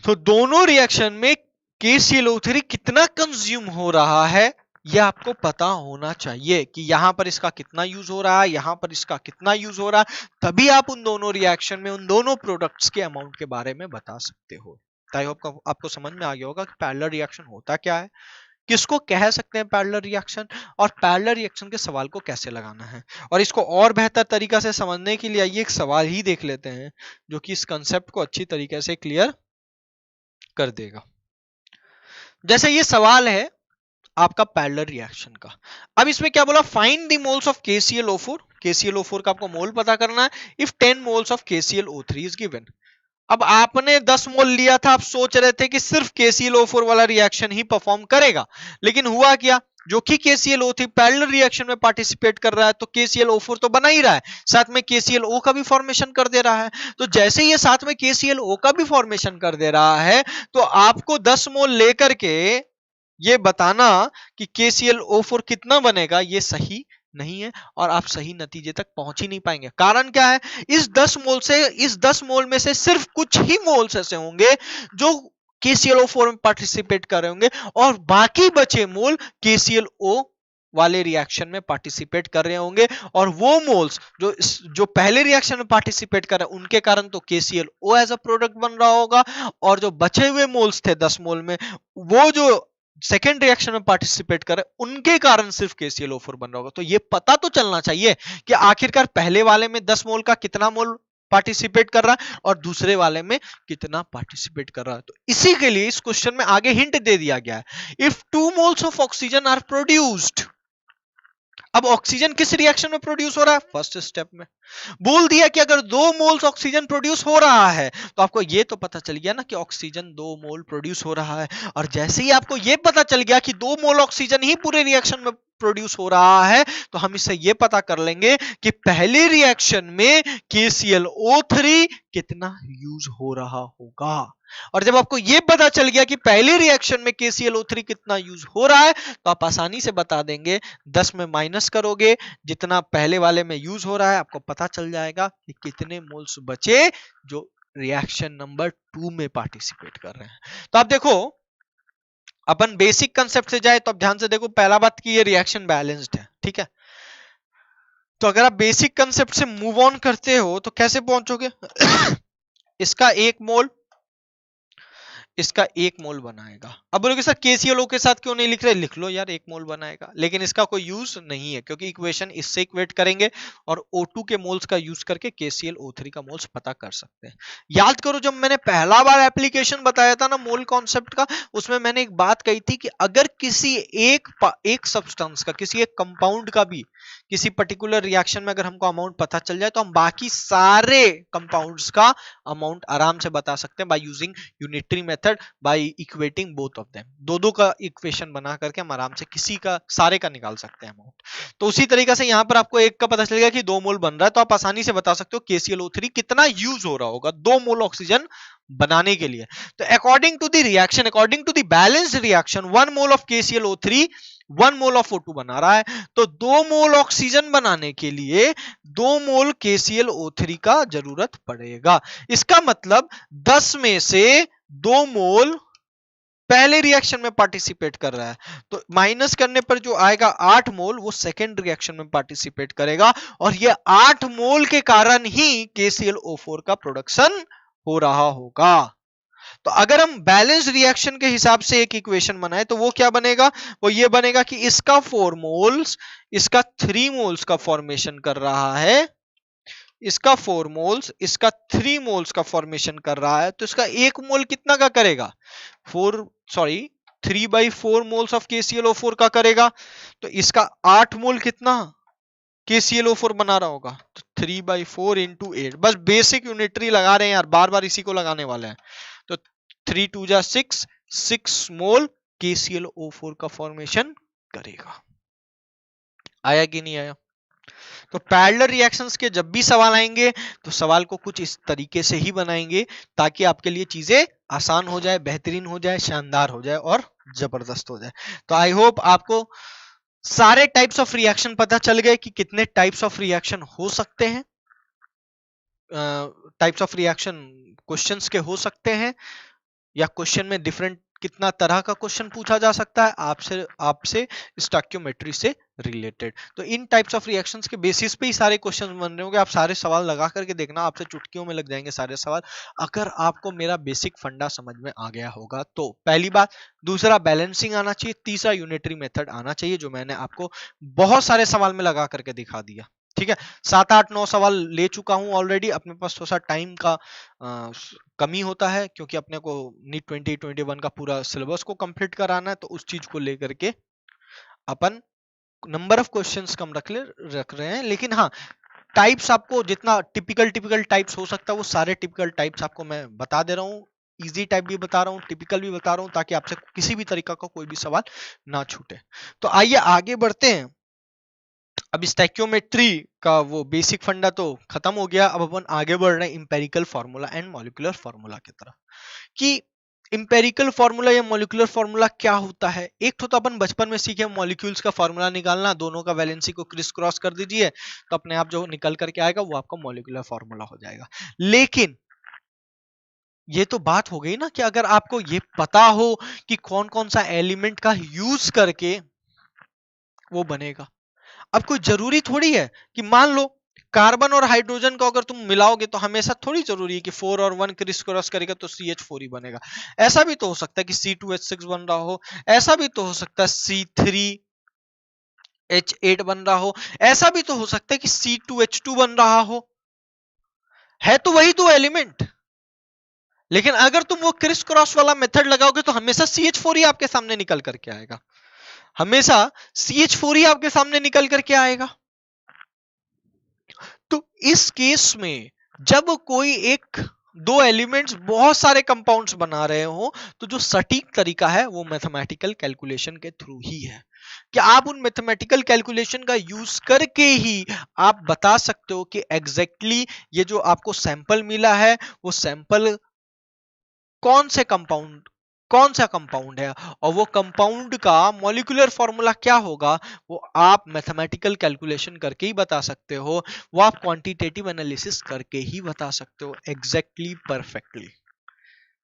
तो दोनों रिएक्शन में KClO3 कितना कंज्यूम हो रहा है यह आपको पता होना चाहिए कि यहां पर इसका कितना यूज हो रहा है, यहां पर इसका कितना यूज हो रहा है, तभी आप उन दोनों रिएक्शन में उन दोनों प्रोडक्ट्स के अमाउंट के बारे में बता सकते हो। आई होप आपको समझ में आ गया होगा कि पैरेलल रिएक्शन होता क्या है, किसको कह सकते हैं पैरेलल रिएक्शन, और पैरेलल रिएक्शन के सवाल को कैसे लगाना है। और इसको और बेहतर तरीका से समझने के लिए आइए एक सवाल ही देख लेते हैं जो कि इस कंसेप्ट को अच्छी तरीके से क्लियर कर देगा। जैसे ये सवाल है आपका पैरेलल रिएक्शन का। अब इसमें क्या बोला, find the moles of KClO4, KClO4 का आपको मोल पता करना है if 10 moles of KClO3 is given. अब आपने 10 मोल लिया था, आप सोच रहे थे कि सिर्फ KClO4 वाला रिएक्शन ही परफॉर्म करेगा, लेकिन हुआ क्या, जो कि KClO3 पैरेलल रिएक्शन में पार्टिसिपेट कर रहा है तो KClO4 तो बना ही रहा है, साथ में KClO का भी फॉर्मेशन कर दे रहा है। तो जैसे ये साथ में KClO का भी फॉर्मेशन कर दे रहा है तो आपको 10 मोल लेकर के ये बताना कि KClO4 कितना बनेगा, ये सही नहीं है और आप सही नतीजे तक पहुंच ही नहीं पाएंगे। कारण क्या है, इस 10 मोल में से सिर्फ कुछ ही मोल्स ऐसे होंगे जो KClO4 में पार्टिसिपेट कर रहे होंगे और बाकी बचे मोल KClO वाले रिएक्शन में पार्टिसिपेट कर रहे होंगे, और वो मोल्स जो पहले रिएक्शन में पार्टिसिपेट कर रहे हैं उनके कारण तो KClO एज अ प्रोडक्ट बन रहा होगा, और जो बचे हुए मोल्स थे 10 मोल में, वो जो सेकेंड रिएक्शन में पार्टिसिपेट कर रहे उनके कारण सिर्फ KClO4 बन रहा होगा। तो ये पता तो चलना चाहिए कि आखिरकार पहले वाले में 10 मोल का कितना मोल पार्टिसिपेट कर रहा है और दूसरे वाले में कितना पार्टिसिपेट कर रहा है। तो इसी के लिए इस क्वेश्चन में आगे हिंट दे दिया गया है, if 2 moles of oxygen are produced. अब ऑक्सीजन किस रिएक्शन में प्रोड्यूस हो रहा है, फर्स्ट स्टेप में, बोल दिया कि अगर 2 मोल्स ऑक्सीजन प्रोड्यूस हो रहा है तो आपको ये तो पता चल गया ना कि ऑक्सीजन 2 मोल प्रोड्यूस हो रहा है। और जैसे ही आपको ये पता चल गया कि 2 मोल ऑक्सीजन ही पूरे रिएक्शन में प्रोड्यूस हो रहा है तो हम इससे ये पता कर लेंगे कि पहले रिएक्शन में KClO3 कितना यूज हो रहा होगा। और जब आपको यह पता चल गया कि पहले रिएक्शन में KClO3 कितना यूज हो रहा है तो आप आसानी से बता देंगे, 10 में माइनस करोगे जितना पहले वाले में यूज हो रहा है आपको पता चल जाएगा कि कितने मोल्स बचे जो रिएक्शन नंबर 2 में पार्टिसिपेट कर रहे हैं। तो आप देखो अपन बेसिक कंसेप्ट से जाए तो आप ध्यान से देखो, पहला बात कि ये रिएक्शन बैलेंस्ड है, ठीक है। तो अगर आप बेसिक कंसेप्ट से मूव ऑन करते हो तो कैसे पहुंचोगे इसका 1 मोल इसका 1 मोल बनाएगा। अब बोलोगे सर KClO के साथ क्यों नहीं लिख रहे? लिख लो यार, 1 मोल बनाएगा, लेकिन इसका कोई यूज नहीं है क्योंकि इक्वेशन इससे इक्वेट करेंगे और O2 के मोल्स का यूज करके KClO3 का मोल्स पता कर सकते हैं। याद करो जब मैंने पहला बार एप्लीकेशन बताया था ना मोल कॉन्सेप्ट का, उसमें मैंने एक बात कही थी कि अगर किसी एक सब्सटेंस का, किसी एक कंपाउंड का भी किसी पर्टिकुलर रिएक्शन में अगर हमको अमाउंट पता चल जाए तो हम बाकी सारे कंपाउंड्स का अमाउंट आराम से बता सकते हैं by using unitary method, by equating both of them. दो का इक्वेशन बना करके हम आराम से किसी का, सारे का निकाल सकते हैं अमाउंट। तो उसी तरीके से यहां पर आपको एक का पता चलेगा कि 2 मोल बन रहा है तो आप आसानी से बता सकते हो KClO3 कितना यूज हो रहा होगा 2 मोल ऑक्सीजन बनाने के लिए। तो according to the reaction, according to the balanced reaction, 1 mole of KClO3 1 mole of O2 बना रहा है। तो 2 मोल ऑक्सीजन बनाने के लिए 2 मोल KClO3 का जरूरत पड़ेगा। इसका मतलब 10 में से 2 मोल पहले रिएक्शन में पार्टिसिपेट कर रहा है, तो माइनस करने पर जो आएगा 8 मोल वो सेकेंड रिएक्शन में पार्टिसिपेट करेगा और ये 8 मोल के कारण ही KClO4 का प्रोडक्शन हो रहा होगा। तो अगर हम बैलेंस रिएक्शन के हिसाब से एक इक्वेशन बनाए तो वो क्या बनेगा? वो ये बनेगा कि इसका 4 मोल्स इसका 3 मोल्स का फॉर्मेशन कर रहा है, इसका 4 मोल्स इसका 3 मोल्स का फॉर्मेशन कर रहा है, तो इसका 1 मोल कितना का करेगा? 3/4 मोल्स ऑफ KClO4 का करेगा। तो इसका 8 मोल कितना KClO4 बना रहा होगा? तो 3/4 into 8। बस बेसिक यूनिटरी लगा रहे हैं यार, बार बार इसी को लगाने वाले हैं। तो 3 2 जा 6 मोल KClO4 का फॉर्मेशन करेगा। आया कि नहीं आया? तो पैरेलल रिएक्शंस के जब भी सवाल आएंगे तो सवाल को कुछ इस तरीके से ही बनाएंगे ताकि आपके लिए चीजें आसान हो जाए, बेहतरीन हो जाए, शानदार हो जाए और जबरदस्त हो जाए। तो आई होप आपको सारे टाइप्स ऑफ रिएक्शन पता चल गए कि कितने टाइप्स ऑफ रिएक्शन हो सकते हैं, टाइप्स ऑफ रिएक्शन क्वेश्चंस के हो सकते हैं, या क्वेश्चन में डिफरेंट कितना तरह का क्वेश्चन पूछा जा सकता है आपसे स्टोइकियोमेट्री से रिलेटेड। तो इन टाइप्स ऑफ रिएक्शंस के बेसिस पे ही सारे क्वेश्चन बन रहे होंगे। आप सारे सवाल लगा करके देखना, आपसे चुटकियों में लग जाएंगे सारे सवाल, अगर आपको मेरा बेसिक फंडा समझ में आ गया होगा तो। पहली बात। दूसरा, बैलेंसिंग आना चाहिए। तीसरा, यूनिटरी मेथड आना चाहिए, जो मैंने आपको बहुत सारे सवाल में लगा करके दिखा दिया। ठीक है, 7 8 9 सवाल ले चुका हूं ऑलरेडी। अपने पास थोड़ा सा टाइम का कमी होता है क्योंकि अपने को नीट 2021 का पूरा सिलेबस को कंप्लीट कराना है, तो उस चीज को लेकर के अपन नंबर ऑफ क्वेश्चंस कम रख रहे हैं। लेकिन हाँ, टाइप्स आपको जितना टिपिकल टाइप्स हो सकता है वो सारे टिपिकल टाइप्स आपको मैं बता दे रहा हूँ। इजी टाइप भी बता रहा हूँ, टिपिकल भी बता रहा हूँ, ताकि आपसे किसी भी तरीका का कोई भी सवाल ना छूटे। तो आइए आगे बढ़ते हैं। अब स्टोइकियोमेट्री का वो बेसिक फंडा तो खत्म हो गया। अब अपन आगे बढ़ रहे हैं empirical formula and molecular formula की तरफ, कि इंपेरिकल फार्मूला या मॉलिक्यूलर फार्मूला क्या होता है। एक तो अपन बचपन में सीखे मॉलिक्यूल्स का फार्मूला निकालना, दोनों का वैलेंसी को क्रिस क्रॉस कर दीजिए तो अपने आप जो निकल करके आएगा वो आपका मॉलिक्यूलर फार्मूला हो जाएगा। लेकिन ये तो बात हो गई ना कि अगर आपको ये पता हो कि कौन कौन सा एलिमेंट का यूज करके वो बनेगा। अब कोई जरूरी थोड़ी है कि मान लो कार्बन और हाइड्रोजन को अगर तुम मिलाओगे तो हमेशा थोड़ी जरूरी है कि 4 और 1 क्रिस क्रॉस करेगा तो CH4 ही बनेगा। ऐसा भी तो हो सकता है कि C2H6 बन रहा हो, ऐसा भी तो हो सकता है C3H8 बन रहा हो, ऐसा भी तो हो सकता है कि C2H2 बन रहा हो। है तो वही दो एलिमेंट, लेकिन अगर तुम वो क्रिस क्रॉस वाला मेथड लगाओगे तो हमेशा CH4 ही आपके सामने निकल करके आएगा, हमेशा CH4 ही आपके सामने निकल करके आएगा। तो इस केस में जब कोई एक दो एलिमेंट्स बहुत सारे कंपाउंड्स बना रहे हो तो जो सटीक तरीका है वो मैथमेटिकल कैलकुलेशन के थ्रू ही है कि आप उन मैथमेटिकल कैलकुलेशन का यूज करके ही आप बता सकते हो कि एग्जैक्टली ये जो आपको सैंपल मिला है वो सैंपल कौन सा कंपाउंड है और वो कंपाउंड का मॉलिक्यूलर फॉर्मूला क्या होगा वो आप मैथमेटिकल कैलकुलेशन करके ही बता सकते हो, वो आप क्वांटिटेटिव एनालिसिस करके ही बता सकते हो एग्जैक्टली परफेक्टली।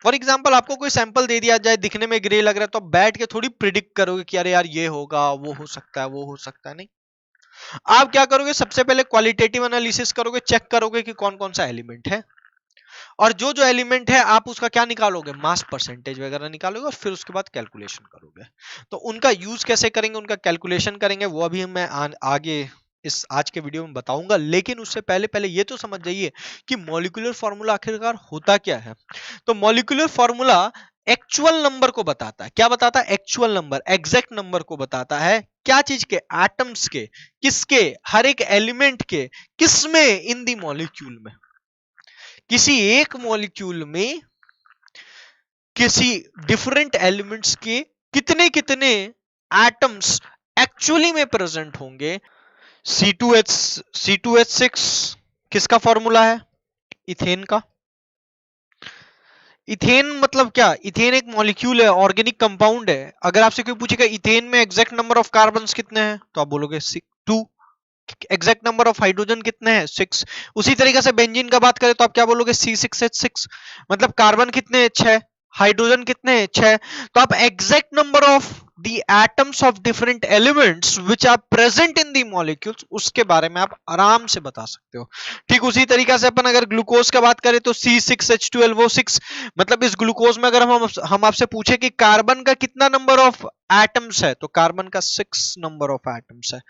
फॉर एग्जाम्पल आपको कोई सैंपल दे दिया जाए, दिखने में ग्रे लग रहा है, तो आप बैठ के थोड़ी प्रिडिक्ट करोगे कि अरे यार ये होगा, वो हो सकता है, वो हो सकता है, नहीं। आप क्या करोगे, सबसे पहले क्वालिटेटिव एनालिसिस करोगे, चेक करोगे कि कौन कौन सा एलिमेंट है और जो जो एलिमेंट है आप उसका क्या निकालोगे, मास परसेंटेज वगैरह निकालोगे और फिर उसके बाद कैलकुलेशन करोगे। तो उनका यूज कैसे करेंगे, उनका कैलकुलेशन करेंगे, वो अभी मैं आगे इस आज के वीडियो में बताऊंगा। लेकिन उससे पहले ये तो समझ जाइए कि मॉलिक्यूलर फॉर्मूला आखिरकार होता क्या है। तो मॉलिक्यूलर फॉर्मूला एक्चुअल नंबर को बताता है। क्या बताता है? एक्चुअल नंबर, एग्जैक्ट नंबर को बताता है। क्या चीज के? एटम्स के। किसके? हर एक एलिमेंट के। किसमें? इन दी मॉलिक्यूल में। किसी एक मॉलिक्यूल में किसी डिफरेंट एलिमेंट्स के कितने कितने एटम्स एक्चुअली में प्रेजेंट होंगे। C2H6 किसका फॉर्मूला है? इथेन का। इथेन मतलब क्या? इथेन एक मॉलिक्यूल है, ऑर्गेनिक कंपाउंड है। अगर आपसे कोई पूछेगा इथेन में एग्जैक्ट नंबर ऑफ कार्बन्स कितने हैं, तो आप बोलोगे 2। एग्जैक्ट नंबर ऑफ हाइड्रोजन कितने हैं? 6। उसी तरीके से बेंजीन का बात करें तो आप क्या बोलोगे? C6H6। मतलब कार्बन कितने हैं? 6। हाइड्रोजन कितने हैं? 6। तो आप exact number of the atoms of different elements which are present in the molecules, उसके बारे में आप आराम से बता सकते हो। ठीक उसी तरीके से अपन अगर ग्लूकोज का बात करें तो C6H12 वो 6। मतलब इस ग्लूकोज में अगर हम आपसे पूछे कि कार्बन का कितना नंबर ऑफ एटम्स है, तो कार्बन का 6 नंबर ऑफ एटम्स है।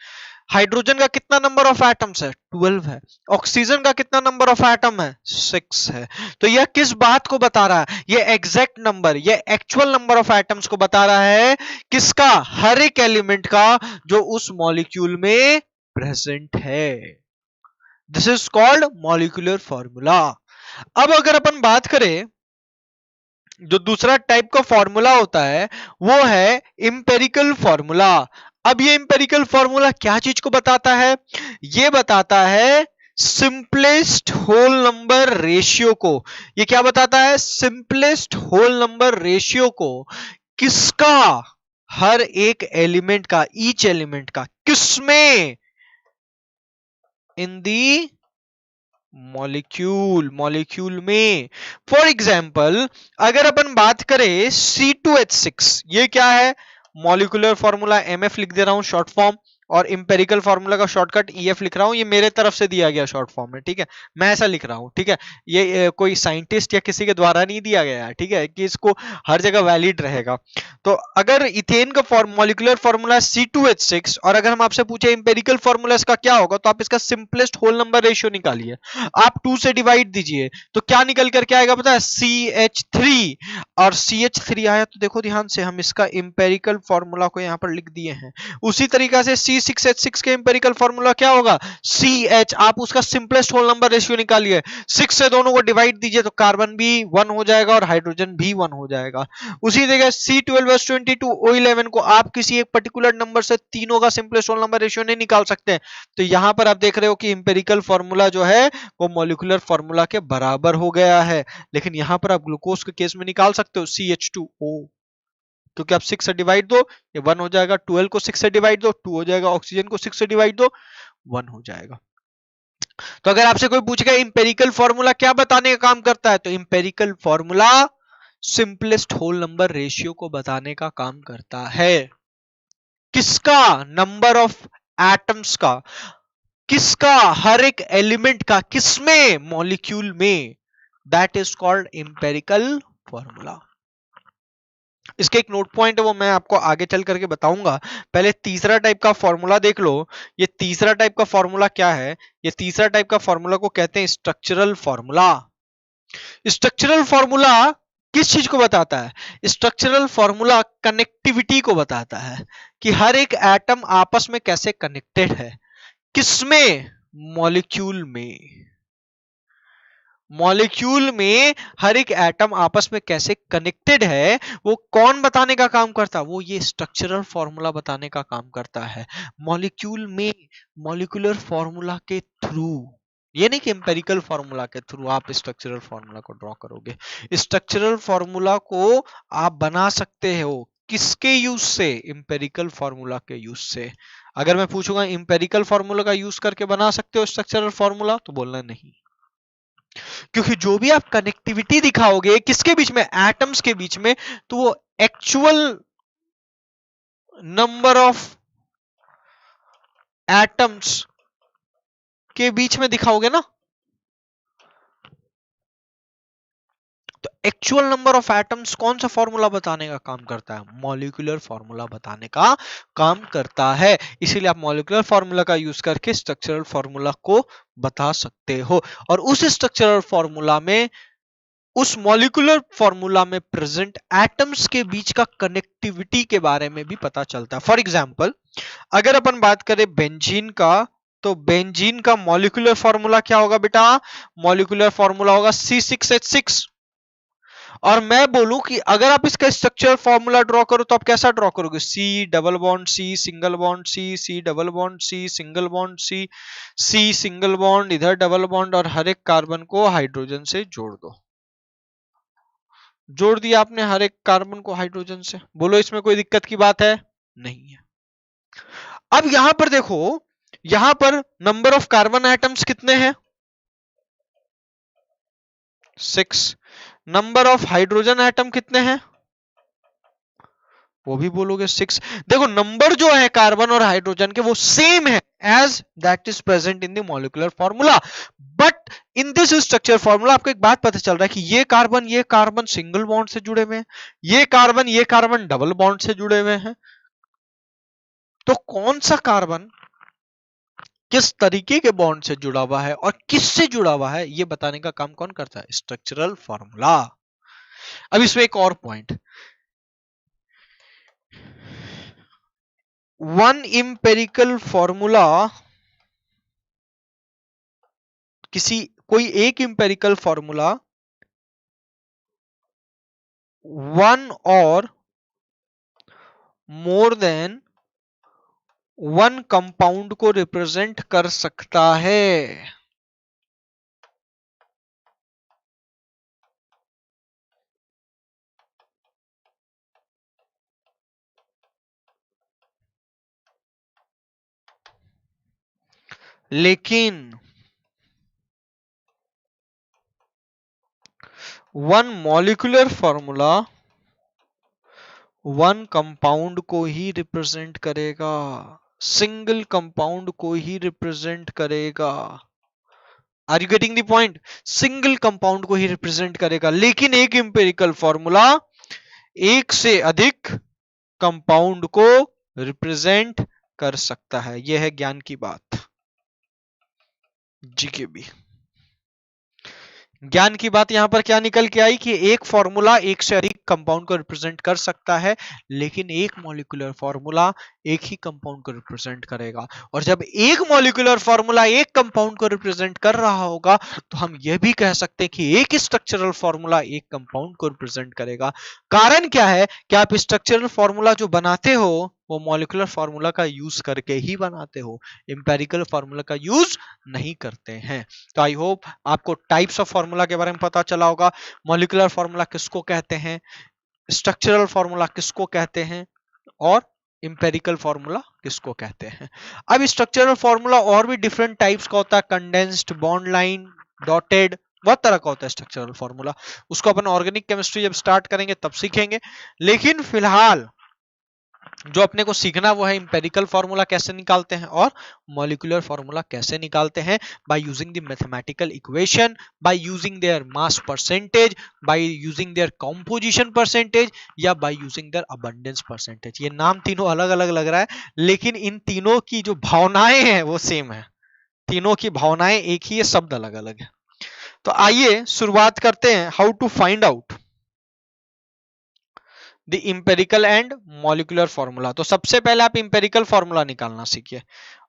हाइड्रोजन का कितना नंबर ऑफ एटम्स है? 12 है। ऑक्सीजन का कितना नंबर ऑफ एटम है? 6 है। तो यह किस बात को बता रहा है? यह एग्जैक्ट नंबर, यह एक्चुअल नंबर ऑफ एटम्स को बता रहा है। किसका? हर एक एलिमेंट का जो उस मॉलिक्यूल में प्रेजेंट है। This is called molecular formula. अब अगर अपन बात करें, जो दूसरा टाइप का फॉर्मूला होता है वो है इंपेरिकल फॉर्मूला। अब ये इंपेरिकल फॉर्मूला क्या चीज को बताता है? ये बताता है सिंपलेस्ट होल नंबर रेशियो को। ये क्या बताता है? सिंपलेस्ट होल नंबर रेशियो को। किसका? हर एक एलिमेंट का, ईच एलिमेंट का। किसमें? इन दी मॉलिक्यूल में। फॉर एग्जाम्पल अगर अपन बात करें C2H6, ये क्या है? मॉलिक्यूलर फॉर्मूला MF लिख दे रहा हूं शॉर्ट फॉर्म, और इंपेरिकल फॉर्मूला का शॉर्टकट EF लिख रहा हूं। ये मेरे तरफ से दिया गया शॉर्ट फॉर्म है, ठीक है, मैं ऐसा लिख रहा हूं, ठीक है। ये कोई साइंटिस्ट या किसी के द्वारा नहीं दिया गया है, ठीक है, कि इसको हर जगह वैलिड रहेगा। तो अगर इथेन का मॉलिक्यूलर फॉर्मूला C2H6 और अगर हम आपसे पूछे इंपेरिकल फॉर्मूला इसका क्या होगा, तो आप इसका सिंपलेस्ट होल नंबर रेशियो निकालिए। आप 2 से डिवाइड दीजिए तो क्या निकल करके आएगा पता है? CH3। और CH3 आया तो देखो ध्यान से, हम इसका इंपेरिकल फॉर्मूला को यहां पर लिख दिए हैं। उसी तरीके से C6H6 के इंपेरिकल फॉर्मूला क्या होगा? CH। आप उसका सिंपलेस्ट होल नंबर रेशियो निकालिए, 6 से दोनों को डिवाइड दीजिए तो कार्बन भी 1 हो जाएगा और हाइड्रोजन भी 1 हो जाएगा। उसी तरीके C12H22 O11 को आप किसी एक पर्टिकुलर नंबर से तीनों का सिंपलेस्ट होल नंबर रेशियो नहीं निकाल सकते। तो यहां पर आप देख रहे हो कि इंपेरिकल फॉर्मूला जो है वो मॉलिक्यूलर फॉर्मूला के बराबर हो गया है। लेकिन यहां पर आप ग्लूकोज के केस में निकाल सकते हो CH2O, क्योंकि आप 6 से डिवाइड दो, ये 1 हो जाएगा। 12 को 6 से डिवाइड दो, 2 हो जाएगा। ऑक्सीजन को 6 से डिवाइड दो, 1 हो जाएगा। तो अगर आपसे कोई पूछेगा इंपेरिकल फॉर्मूला क्या बताने का काम करता है, तो empirical formula simplest whole number ratio को बताने का काम करता है। किसका? नंबर ऑफ एटम्स का। किसका? हर एक एलिमेंट का। किसमें? मॉलिक्यूल में। That is called empirical formula. इसके एक नोट पॉइंट है, वो मैं आपको आगे चल करके बताऊंगा। पहले तीसरा टाइप का फॉर्मूला देख लो। ये तीसरा टाइप का फॉर्मूला क्या है? ये तीसरा टाइप का फॉर्मूला को कहते हैं स्ट्रक्चरल फॉर्मूला। स्ट्रक्चरल फॉर्मूला किस चीज को बताता है? स्ट्रक्चरल फॉर्मूला कनेक्टिविटी को बताता है कि हर एक एटम आपस में कैसे कनेक्टेड है। किसमें? मॉलिक्यूल में हर एक एटम आपस में कैसे कनेक्टेड है वो कौन बताने का काम करता है? वो ये स्ट्रक्चरल फॉर्मूला बताने का काम करता है। मॉलिक्यूल में मॉलिक्यूलर फॉर्मूला के थ्रू, ये नहीं कि एम्पेरिकल फॉर्मूला के थ्रू आप स्ट्रक्चरल फॉर्मूला को ड्रॉ करोगे। स्ट्रक्चरल फॉर्मूला को आप बना सकते हो किसके यूज से? एम्पेरिकल फॉर्मूला के यूज से। अगर मैं पूछूंगा एम्पेरिकल फॉर्मूला का यूज करके बना सकते हो स्ट्रक्चरल फॉर्मूला, तो बोलना नहीं, क्योंकि जो भी आप कनेक्टिविटी दिखाओगे किसके बीच में? एटम्स के बीच में, तो वो एक्चुअल नंबर ऑफ एटम्स के बीच में दिखाओगे ना। तो एक्चुअल नंबर ऑफ एटम्स कौन सा फॉर्मूला बताने का काम करता है? मॉलिक्यूलर फॉर्मूला बताने का काम करता है। इसीलिए आप मॉलिक्यूलर फॉर्मूला का यूज करके स्ट्रक्चरल फॉर्मूला को बता सकते हो। और उस स्ट्रक्चरल फॉर्मूला में, उस मॉलिक्यूलर फॉर्मूला में प्रेजेंट एटम्स के बीच का कनेक्टिविटी के बारे में भी पता चलता है। फॉर एग्जांपल, अगर अपन बात करें बेंजीन का, तो बेंजीन का मॉलिक्यूलर फॉर्मूला क्या होगा बेटा? मॉलिक्यूलर फॉर्मूला होगा C6H6। और मैं बोलूं कि अगर आप इसका स्ट्रक्चरल फॉर्मूला ड्रॉ करो तो आप कैसा ड्रॉ करोगे? C double bond C single bond C double bond C single bond C single bond, इधर डबल बॉन्ड, और हर एक कार्बन को हाइड्रोजन से जोड़ दो। जोड़ दिया आपने हर एक कार्बन को हाइड्रोजन से। बोलो इसमें कोई दिक्कत की बात है? नहीं है। अब यहां पर देखो, यहां पर नंबर ऑफ कार्बन एटम्स कितने हैं? 6। नंबर ऑफ हाइड्रोजन एटम कितने हैं? वो भी बोलोगे 6। देखो नंबर जो है कार्बन और हाइड्रोजन के वो सेम है as that is present in the molecular formula, but in this structure formula आपको एक बात पता चल रहा है कि ये कार्बन सिंगल बॉन्ड से जुड़े हुए हैं, ये कार्बन डबल बॉन्ड से जुड़े हुए हैं। तो कौन सा कार्बन किस तरीके के बॉन्ड से जुड़ा हुआ है और किससे जुड़ा हुआ है, ये बताने का काम कौन करता है? Structural formula. अब इसमें एक और पॉइंट, वन इंपेरिकल फॉर्मूला, कोई एक इंपेरिकल फॉर्मूला वन और मोर देन वन कंपाउंड को रिप्रेजेंट कर सकता है। लेकिन one molecular formula one compound को ही रिप्रेजेंट करेगा, सिंगल कंपाउंड को ही रिप्रेजेंट करेगा। Are you getting the point? Single compound को ही रिप्रेजेंट करेगा, लेकिन एक इंपेरिकल फॉर्मूला एक से अधिक कंपाउंड को रिप्रेजेंट कर सकता है। यह है ज्ञान की बात। जीके भी ज्ञान की बात यहां पर क्या निकल के आई कि एक फॉर्मूला एक से अधिक कंपाउंड को रिप्रेजेंट कर सकता है, लेकिन एक मॉलिक्यूलर फॉर्मूला एक ही कंपाउंड को रिप्रेजेंट करेगा। और जब एक मॉलिक्यूलर फॉर्मूला एक कंपाउंड को रिप्रेजेंट कर रहा होगा तो हम यह भी कह सकते हैं कि एक स्ट्रक्चरल फॉर्मूला एक कंपाउंड को रिप्रेजेंट करेगा। कारण क्या है कि आप स्ट्रक्चरल फॉर्मूला जो बनाते हो वो मॉलिक्यूलर फॉर्मूला का यूज करके ही बनाते हो, एम्पेरिकल फॉर्मूला का यूज नहीं करते हैं। तो आई होप आपको टाइप्स ऑफ फॉर्मूला के बारे में पता चला होगा। मॉलिक्यूलर फॉर्मूला किसको कहते हैं, स्ट्रक्चरल फॉर्मूला किसको कहते हैं, और एम्पेरिकल फॉर्मूला किसको कहते हैं। अब स्ट्रक्चरल फॉर्मूला और भी डिफरेंट टाइप्स का होता है, कंडेंस्ड, बॉन्ड लाइन, डॉटेड, बहुत तरह का होता है स्ट्रक्चरल फॉर्मूला। उसको अपन ऑर्गेनिक केमिस्ट्री जब स्टार्ट करेंगे तब सीखेंगे। लेकिन फिलहाल जो अपने को सीखना वो है एम्पेरिकल फॉर्मूला कैसे निकालते हैं और मॉलिक्यूलर फॉर्मूला कैसे निकालते हैं, by using the mathematical equation, by using their mass percentage, by using their composition percentage, या by using their abundance percentage. ये नाम तीनों अलग अलग लग रहा है, लेकिन इन तीनों की जो भावनाएं हैं वो सेम है। तीनों की भावनाएं एक ही है, शब्द अलग अलग है। तो आइए शुरुआत करते हैं how to find out the empirical and molecular formula. तो सबसे पहले आप इंपेरिकल फॉर्मूला निकालना सीखिए,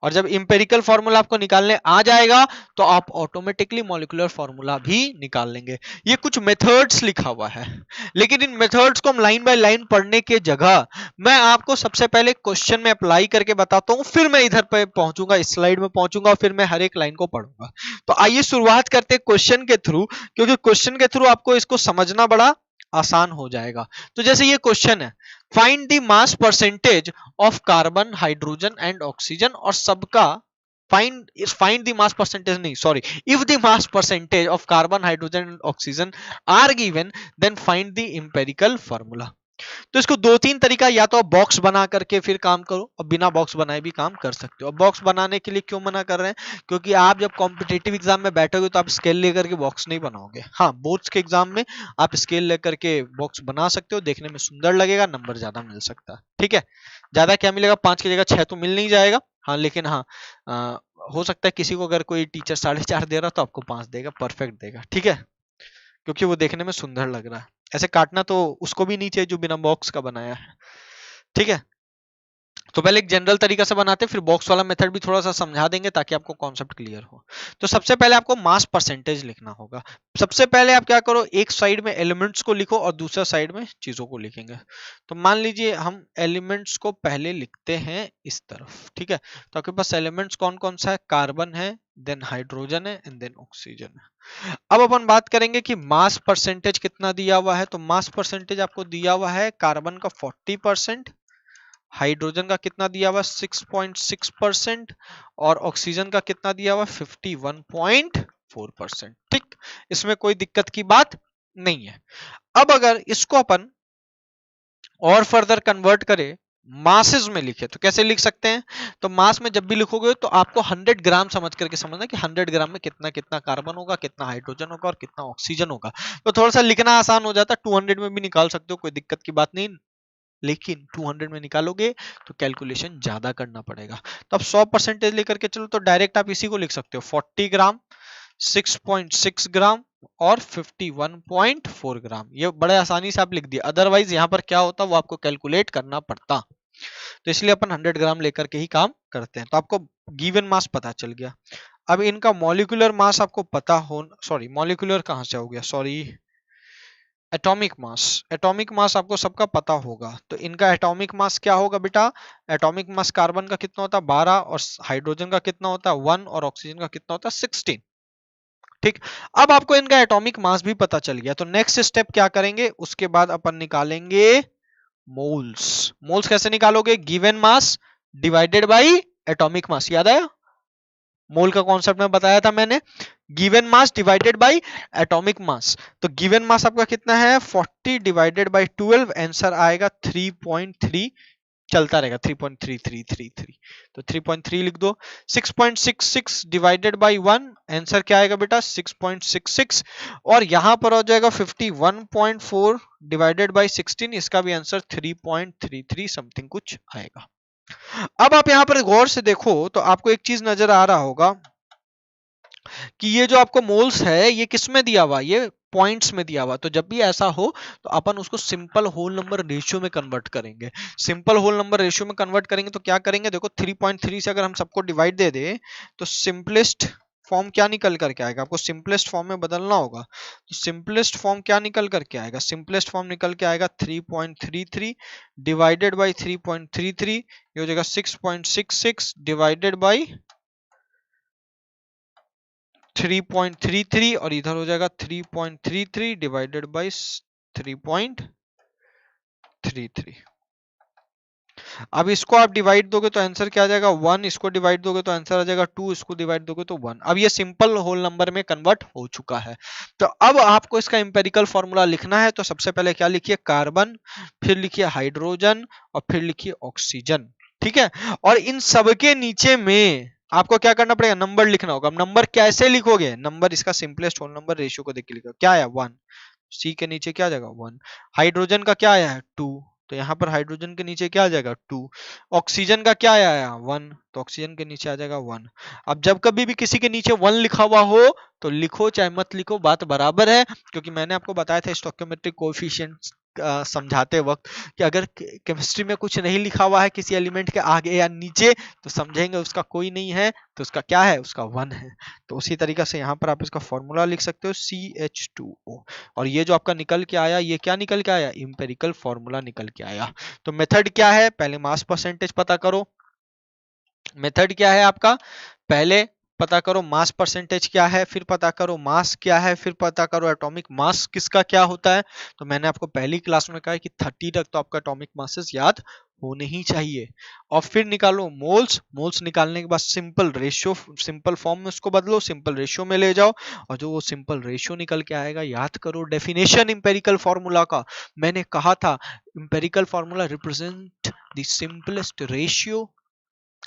और जब इंपेरिकल फॉर्मूला आपको निकालने आ जाएगा तो आप ऑटोमेटिकली मॉलिक्यूलर फॉर्मूला भी निकाल लेंगे। ये कुछ मेथड्स लिखा हुआ है, लेकिन इन मेथड्स को हम लाइन बाय लाइन पढ़ने के जगह मैं आपको सबसे पहले क्वेश्चन में अप्लाई करके बताता हूं, फिर मैं इधर पे पहुंचूंगा, इस स्लाइड में पहुंचूंगा, और फिर मैं हर एक लाइन को पढ़ूंगा। तो आइए शुरुआत करते हैं क्वेश्चन के थ्रू, क्योंकि क्वेश्चन के थ्रू आपको इसको समझना बड़ा आसान हो जाएगा। तो जैसे ये क्वेश्चन है, find the mass percentage of carbon, hydrogen and oxygen, और सबका फाइंड द मास परसेंटेज नहीं, sorry, if the mass percentage of carbon, hydrogen and oxygen are given then find the empirical formula. तो इसको दो तीन तरीका, या तो आप बॉक्स बना करके फिर काम करो, और बिना बॉक्स बनाए भी काम कर सकते हो। अब बॉक्स बनाने के लिए क्यों मना कर रहे हैं, क्योंकि आप जब कॉम्पिटिटिव एग्जाम में बैठोगे तो आप स्केल लेकर के बॉक्स नहीं बनाओगे। हाँ, बोर्ड्स के एग्जाम में आप स्केल लेकर के बॉक्स बना सकते हो, देखने में सुंदर लगेगा, नंबर ज्यादा मिल सकता है। ठीक है, ज्यादा क्या मिलेगा, 5 की जगह 6 तो मिल नहीं जाएगा। हाँ, लेकिन हाँ, हो सकता है किसी को अगर कोई टीचर 4.5 दे रहा तो आपको 5 देगा, परफेक्ट देगा। ठीक है, क्योंकि वो देखने में सुंदर लग रहा है। ऐसे काटना तो उसको भी नहीं चाहिए जो बिना बॉक्स का बनाया है। ठीक है, तो पहले एक जनरल तरीका से बनाते हैं, फिर बॉक्स वाला मेथड भी थोड़ा सा समझा देंगे ताकि आपको कॉन्सेप्ट क्लियर हो। तो सबसे पहले आपको मास परसेंटेज लिखना होगा। सबसे पहले आप क्या करो, एक साइड में एलिमेंट्स को लिखो और दूसरा साइड में चीजों को लिखेंगे। तो मान लीजिए हम एलिमेंट्स को पहले लिखते हैं इस तरफ। ठीक है, तो आपके पास एलिमेंट्स कौन कौन सा है, कार्बन है, देन हाइड्रोजन है, एंड देन ऑक्सीजन है। अब अपन बात करेंगे कि मास परसेंटेज कितना दिया हुआ है। तो मास परसेंटेज आपको दिया हुआ है कार्बन का 40%, हाइड्रोजन का कितना दिया हुआ 6.6%, और ऑक्सीजन का कितना दिया हुआ 51.4%। ठीक, इसमें कोई दिक्कत की बात नहीं है। अब अगर इसको अपन और फर्दर कन्वर्ट करें, मासेस में लिखे, तो कैसे लिख सकते हैं, तो मास में जब भी लिखोगे तो आपको 100 ग्राम समझ करके समझना कि 100 ग्राम में कितना कितना कार्बन होगा, कितना हाइड्रोजन होगा और कितना ऑक्सीजन होगा। तो थोड़ा सा लिखना आसान हो जाता है, 200 में भी निकाल सकते हो, कोई दिक्कत की बात नहीं, लेकिन 200 में निकालोगे तो कैलकुलेशन ज्यादा करना पड़ेगा। तो अब 100% लेकर के चलो, तो डायरेक्ट आप इसी को लिख सकते हो, 40 ग्राम, 6.6 ग्राम और 51.4 ग्राम। ये बड़े आसानी से आप लिख दिए, अदरवाइज यहाँ पर क्या होता वो आपको कैलकुलेट करना पड़ता। तो इसलिए अपन 100 ग्राम लेकर के ही काम करते हैं। तो आपको गिवन मास पता चल गया। अब इनका मॉलिक्यूलर मास आपको पता हो, सॉरी मॉलिक्यूलर कहाँ से हो गया, sorry atomic mass. Atomic mass आपको सबका पता होगा। तो इनका एटॉमिक मास क्या होगा बेटा, एटॉमिक मास कार्बन का कितना होता है 12, और हाइड्रोजन का कितना होता है 1, और ऑक्सीजन का कितना होता है 16। ठीक, अब आपको इनका एटॉमिक मास भी पता चल गया। तो नेक्स्ट स्टेप क्या करेंगे, उसके बाद अपन निकालेंगे मोल्स। मोल्स कैसे निकालोगे, given mass divided by atomic mass, याद आया, मोल का कॉन्सेप्ट में बताया था मैंने, given mass divided by atomic mass. तो गिवन मास आपका कितना है 40 डिवाइडेड बाय 12, आंसर आएगा 3.3, चलता रहेगा 3.3333, तो 3.3 लिख दो। 6.66 डिवाइडेड बाय 1, आंसर क्या आएगा बेटा 6.66, और यहां पर हो जाएगा 51.4 डिवाइडेड बाय 16, इसका भी आंसर 3.33 समथिंग कुछ आएगा। अब आप यहां पर गौर से देखो तो आपको एक चीज नजर आ रहा होगा कि ये जो आपको मोल्स है ये किस में दिया हुआ, ये पॉइंट्स में दिया हुआ। तो जब भी ऐसा हो तो अपन उसको सिंपल होल नंबर रेशियो में कन्वर्ट करेंगे। सिंपल होल नंबर रेशियो में कन्वर्ट करेंगे तो क्या करेंगे, देखो 3.3 से अगर हम सबको डिवाइड दे दे तो सिंपलेस्ट फॉर्म क्या निकल करके आएगा, आपको सिंपलेस्ट फॉर्म में बदलना होगा। तो सिंपलेस्ट फॉर्म क्या निकल करके आएगा, सिंपलेस्ट फॉर्म निकल के आएगा 3.33 डिवाइडेड बाई 3.33, ये हो जाएगा 6.66 डिवाइडेड बाई 3.33, और इधर हो जाएगा 3.33 डिवाइडेड बाई 3.33। अब इसको आप डिवाइड दोगे तो आंसर क्या आ जाएगा 1, इसको डिवाइड दोगे तो आंसर आ जाएगा 2, इसको डिवाइड दोगे तो 1। अब ये सिंपल होल नंबर में कन्वर्ट हो चुका है। तो अब आपको इसका एम्पेरिकल फॉर्मूला लिखना है। तो सबसे पहले क्या लिखिए, कार्बन, फिर लिखिए हाइड्रोजन, और फिर लिखिए ऑक्सीजन। ठीक है, और इन सबके नीचे में आपको क्या करना पड़ेगा, नंबर लिखना होगा। अब नंबर कैसे लिखोगे, नंबर इसका सिंपलेस्ट होल नंबर रेशियो को देख के लिखो, क्या आया 1, सी के नीचे क्या आ जाएगा 1, हाइड्रोजन का क्या आया है 2, तो यहाँ पर हाइड्रोजन के नीचे क्या आ जाएगा 2, ऑक्सीजन का क्या आया है 1, तो ऑक्सीजन के नीचे आ जाएगा 1। अब जब कभी भी किसी के नीचे 1 लिखा हुआ हो तो लिखो चाहे मत लिखो, बात बराबर है, क्योंकि मैंने आपको बताया था स्टोइकियोमेट्रिक कोएफिशिएंट्स समझाते वक्त कि अगर केमिस्ट्री में कुछ नहीं लिखा हुआ है किसी एलिमेंट के आगे या नीचे तो समझेंगे उसका कोई नहीं है, तो उसका क्या है, उसका 1 है। तो उसी तरीके से यहाँ पर आप इसका फॉर्मूला लिख सकते हो CH2O। और ये जो आपका निकल के आया, ये क्या निकल के आया, इंपेरिकल फॉर्मूला निकल के आया। तो मेथड क्या है, पहले मास परसेंटेज पता करो। मेथड क्या है आपका, पहले पता करो मास परसेंटेज क्या है, फिर पता करो मास क्या है, फिर पता करो एटॉमिक मास किसका क्या होता है। तो मैंने आपको पहली क्लास में कहा है कि 30 तक तो आपका एटॉमिक मासेस याद होने ही चाहिए। और फिर निकालो मोल्स। मोल्स निकालने के बाद सिंपल रेशियो, सिंपल फॉर्म में उसको बदलो, सिंपल रेशियो में ले जाओ, और जो वो सिंपल रेशियो निकल के आएगा याद करो डेफिनेशन इंपेरिकल फॉर्मूला का। मैंने कहा था empirical formula represent the simplest ratio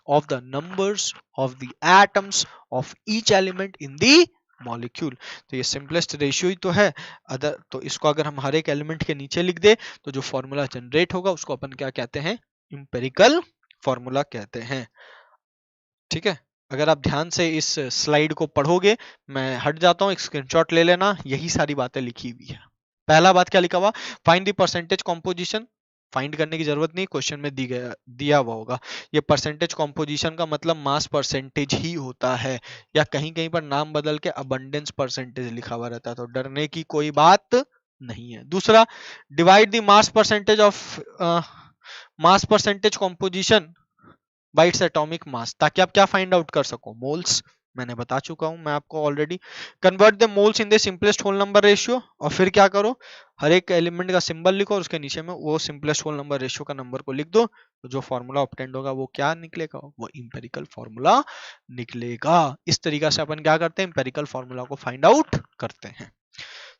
of the numbers of the atoms of each element in the molecule। तो ये सिंपलेस्ट रेशियो ही तो है। अदर तो इसको अगर हम हर एक एलिमेंट के नीचे लिख दे तो जो फॉर्मूला जनरेट होगा उसको अपन क्या कहते हैं, इंपेरिकल फॉर्मूला कहते हैं। ठीक है, अगर आप ध्यान से इस स्लाइड को पढ़ोगे, मैं हट जाता हूँ, एक स्क्रीनशॉट ले लेना, यही सारी बातें लिखी हुई है। पहला बात क्या लिखा हुआ, find the percentage composition. Find करने की जरूरत नहीं, क्वेश्चन में दिया हुआ होगा। ये परसेंटेज कॉम्पोजिशन का मतलब मास परसेंटेज ही होता है, या कहीं कहीं पर नाम बदल के अबंडेंस परसेंटेज लिखा हुआ रहता है, तो डरने की कोई बात नहीं है। दूसरा, divide the mass percentage of mass percentage composition bye its atomic mass, ताकि आप क्या फाइंड आउट कर सको, मोल्स। मैंने बता चुका हूं मैं आपको already. Convert the moles in the simplest whole number ratio, और फिर क्या करो, हर एक एलिमेंट का सिंबल लिखो और उसके नीचे में वो सिंपलेस्ट होल नंबर रेशियो का नंबर को लिख दो, तो जो फॉर्मूला ऑब्टेंड होगा वो क्या निकलेगा, वो इंपेरिकल फॉर्मूला निकलेगा। इस तरीके से अपन क्या करते हैं, इंपेरिकल फॉर्मूला को फाइंड आउट करते हैं।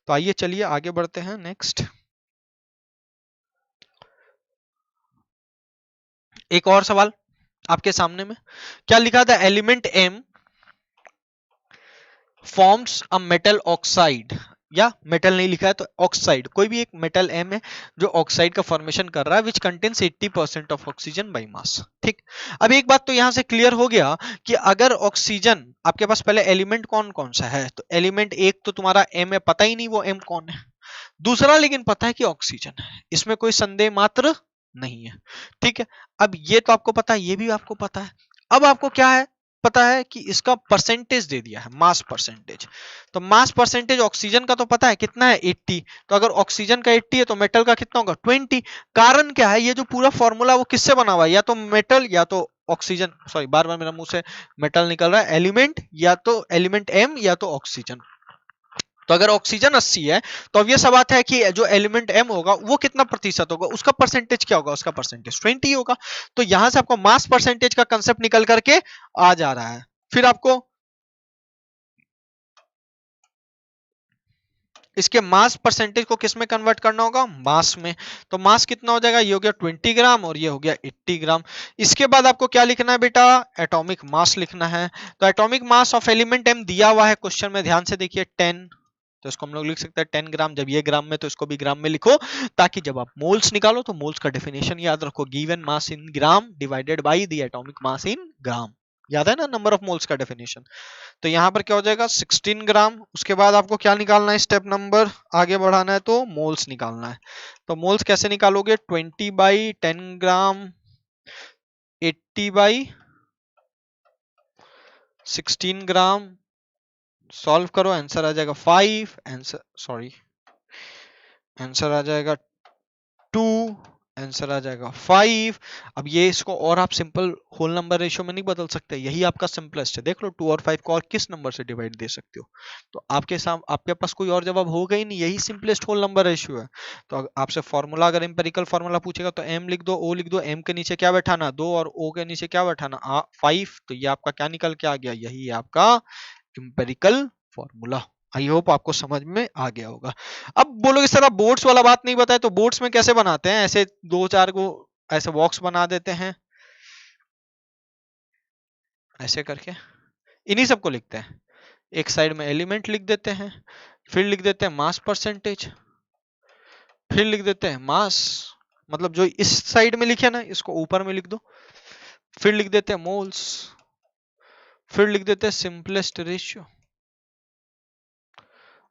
तो आइए चलिए आगे बढ़ते हैं। नेक्स्ट एक और सवाल आपके सामने में, क्या लिखा था, element M forms a metal oxide, या मेटल नहीं लिखा है तो ऑक्साइड, कोई भी एक मेटल M है जो ऑक्साइड का फॉर्मेशन कर रहा है, which contains 80% of oxygen by mass. ठीक, अब एक बात तो यहां से क्लियर हो गया कि अगर ऑक्सीजन आपके पास, पहले एलिमेंट कौन कौन सा है, तो एलिमेंट एक तो तुम्हारा M है, पता ही नहीं वो M कौन है। दूसरा लेकिन पता है कि ऑक्सीजन है, इसमें कोई संदेह मात्र नहीं है। ठीक है, अब ये तो आपको पता है, ये भी आपको पता है। अब आपको क्या है, पता है कि इसका परसेंटेज दे दिया है, मास परसेंटेज। तो मास परसेंटेज ऑक्सीजन का तो पता है कितना है, 80। तो अगर ऑक्सीजन का 80 है तो मेटल का कितना होगा, 20। कारण क्या है, ये जो पूरा फॉर्मूला वो किससे बना हुआ है, या तो मेटल या तो ऑक्सीजन, सॉरी बार बार मेरा मुंह से मेटल निकल रहा है, एलिमेंट या तो एलिमेंट M या तो ऑक्सीजन। तो अगर ऑक्सीजन 80 है तो अब ये सब बात है कि जो एलिमेंट M होगा वो कितना प्रतिशत होगा, उसका परसेंटेज क्या होगा, उसका परसेंटेज 20 होगा। तो यहां से आपको मास परसेंटेज का कंसेप्ट निकल करके आ जा रहा है। फिर आपको इसके मास परसेंटेज को किस में कन्वर्ट करना होगा, मास में। तो मास कितना हो जाएगा, ये हो गया 20 ग्राम और ये हो गया 80 ग्राम। इसके बाद आपको क्या लिखना है बेटा, एटॉमिक मास लिखना है। तो atomic mass of element M दिया हुआ है क्वेश्चन में, ध्यान से देखिए 10। तो इसको हम लोग लिख सकते हैं 10 ग्राम, जब ये ग्राम में तो इसको भी ग्राम में लिखो, ताकि जब आप मोल्स निकालो तो मोल्स का डेफिनेशन याद रखो, given mass in gram divided by the atomic mass in gram. याद है ना नंबर ऑफ मोल्स का डेफिनेशन। तो यहां पर क्या हो जाएगा, 16 ग्राम। उसके बाद आपको क्या निकालना है, स्टेप नंबर आगे बढ़ाना है तो मोल्स निकालना है। तो मोल्स कैसे निकालोगे, 20 by 10 gram 80 by 16 gram, solve करो, आंसर आ जाएगा 5, आंसर सॉरी आंसर आ जाएगा 2, आंसर आ जाएगा 5। अब ये इसको और आप सिंपल होल नंबर रेशियो में नहीं बदल सकते, यही आपका सिंपलेस्ट है। देख लो 2 और 5 को और किस नंबर से डिवाइड दे सकते हो, तो आपके पास कोई और जवाब होगा ही नहीं, यही सिंपलेस्ट होल नंबर रेशियो है। तो आपसे फॉर्मूला, अगर एम्पेरिकल फॉर्मूला पूछेगा तो M लिख दो, O लिख दो, M के नीचे क्या बैठाना 2 और O के नीचे क्या बैठाना 5। तो ये आपका क्या निकल के आ गया, यही है आपका एम्पेरिकल फॉर्मूला। आई होप आपको समझ में आ गया होगा। अब बोलोगे सर आप बोर्ड्स वाला बात नहीं बताए, तो बोर्ड्स में कैसे बनाते हैं, ऐसे 2-4 को ऐसे बॉक्स बना देते हैं, ऐसे करके इन्हीं सबको लिखते हैं। एक साइड में एलिमेंट लिख देते हैं, फिर लिख देते हैं मास परसेंटेज, फिर लिख देते हैं मास, मतलब जो इस साइड में लिखे ना इसको ऊपर में लिख दो, फिर लिख देते हैं मोल्स, फिर लिख देते हैं सिंपलेस्ट रेशियो,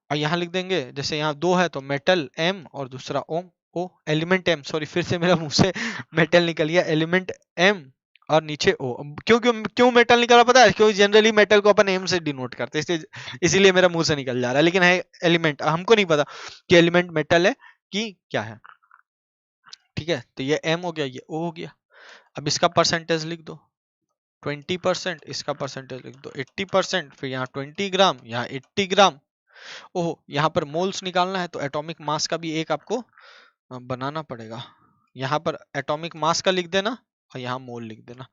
और यहां लिख देंगे, जैसे यहाँ 2 है तो मेटल M और दूसरा ओम। ओ, एलिमेंट एम, सॉरी फिर से मेरा मुंह से मेटल निकल गया, एलिमेंट एम और नीचे ओ। क्यों क्यों क्यों मेटल निकला पता है? क्योंकि जनरली मेटल को अपन एम से डिनोट करते हैं, इसलिए इसीलिए मेरा मुंह से निकल जा रहा है, लेकिन है एलिमेंट। हमको नहीं पता कि एलिमेंट मेटल है कि क्या है। ठीक है, तो ये एम हो गया, ये ओ हो गया। अब इसका परसेंटेज लिख दो 20%, इसका परसेंटेज लिख दो 80%, फिर यहाँ 20 ग्राम, यहाँ 80 ग्राम। ओह, यहाँ पर मोल्स निकालना है तो एटॉमिक मास का भी एक आपको बनाना पड़ेगा। यहाँ पर एटॉमिक मास का लिख देना और यहाँ मोल लिख देना।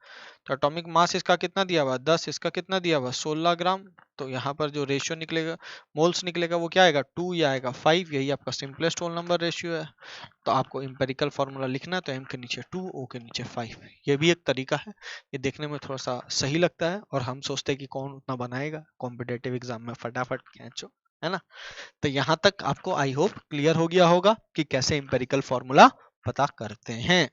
तो एटॉमिक मास इसका कितना दिया हुआ 10, इसका कितना दिया हुआ 16 ग्राम। तो यहाँ पर जो रेशियो निकलेगा, मोल्स निकलेगा, वो क्या आएगा 2 या आएगा 5। यही आपका सिंपलेस्ट होल नंबर रेशियो है। तो आपको इंपेरिकल फार्मूला लिखना है तो एम के नीचे 2, ओ के नीचे 5। ये भी एक तरीका है, ये देखने में थोड़ा सा सही लगता है और हम सोचते हैं कि कौन उतना बनाएगा कॉम्पिटेटिव एग्जाम में, फटाफट खींचो, है ना। तो यहाँ तक आपको आई होप क्लियर हो गया होगा कि कैसे इंपेरिकल फॉर्मूला पता करते हैं।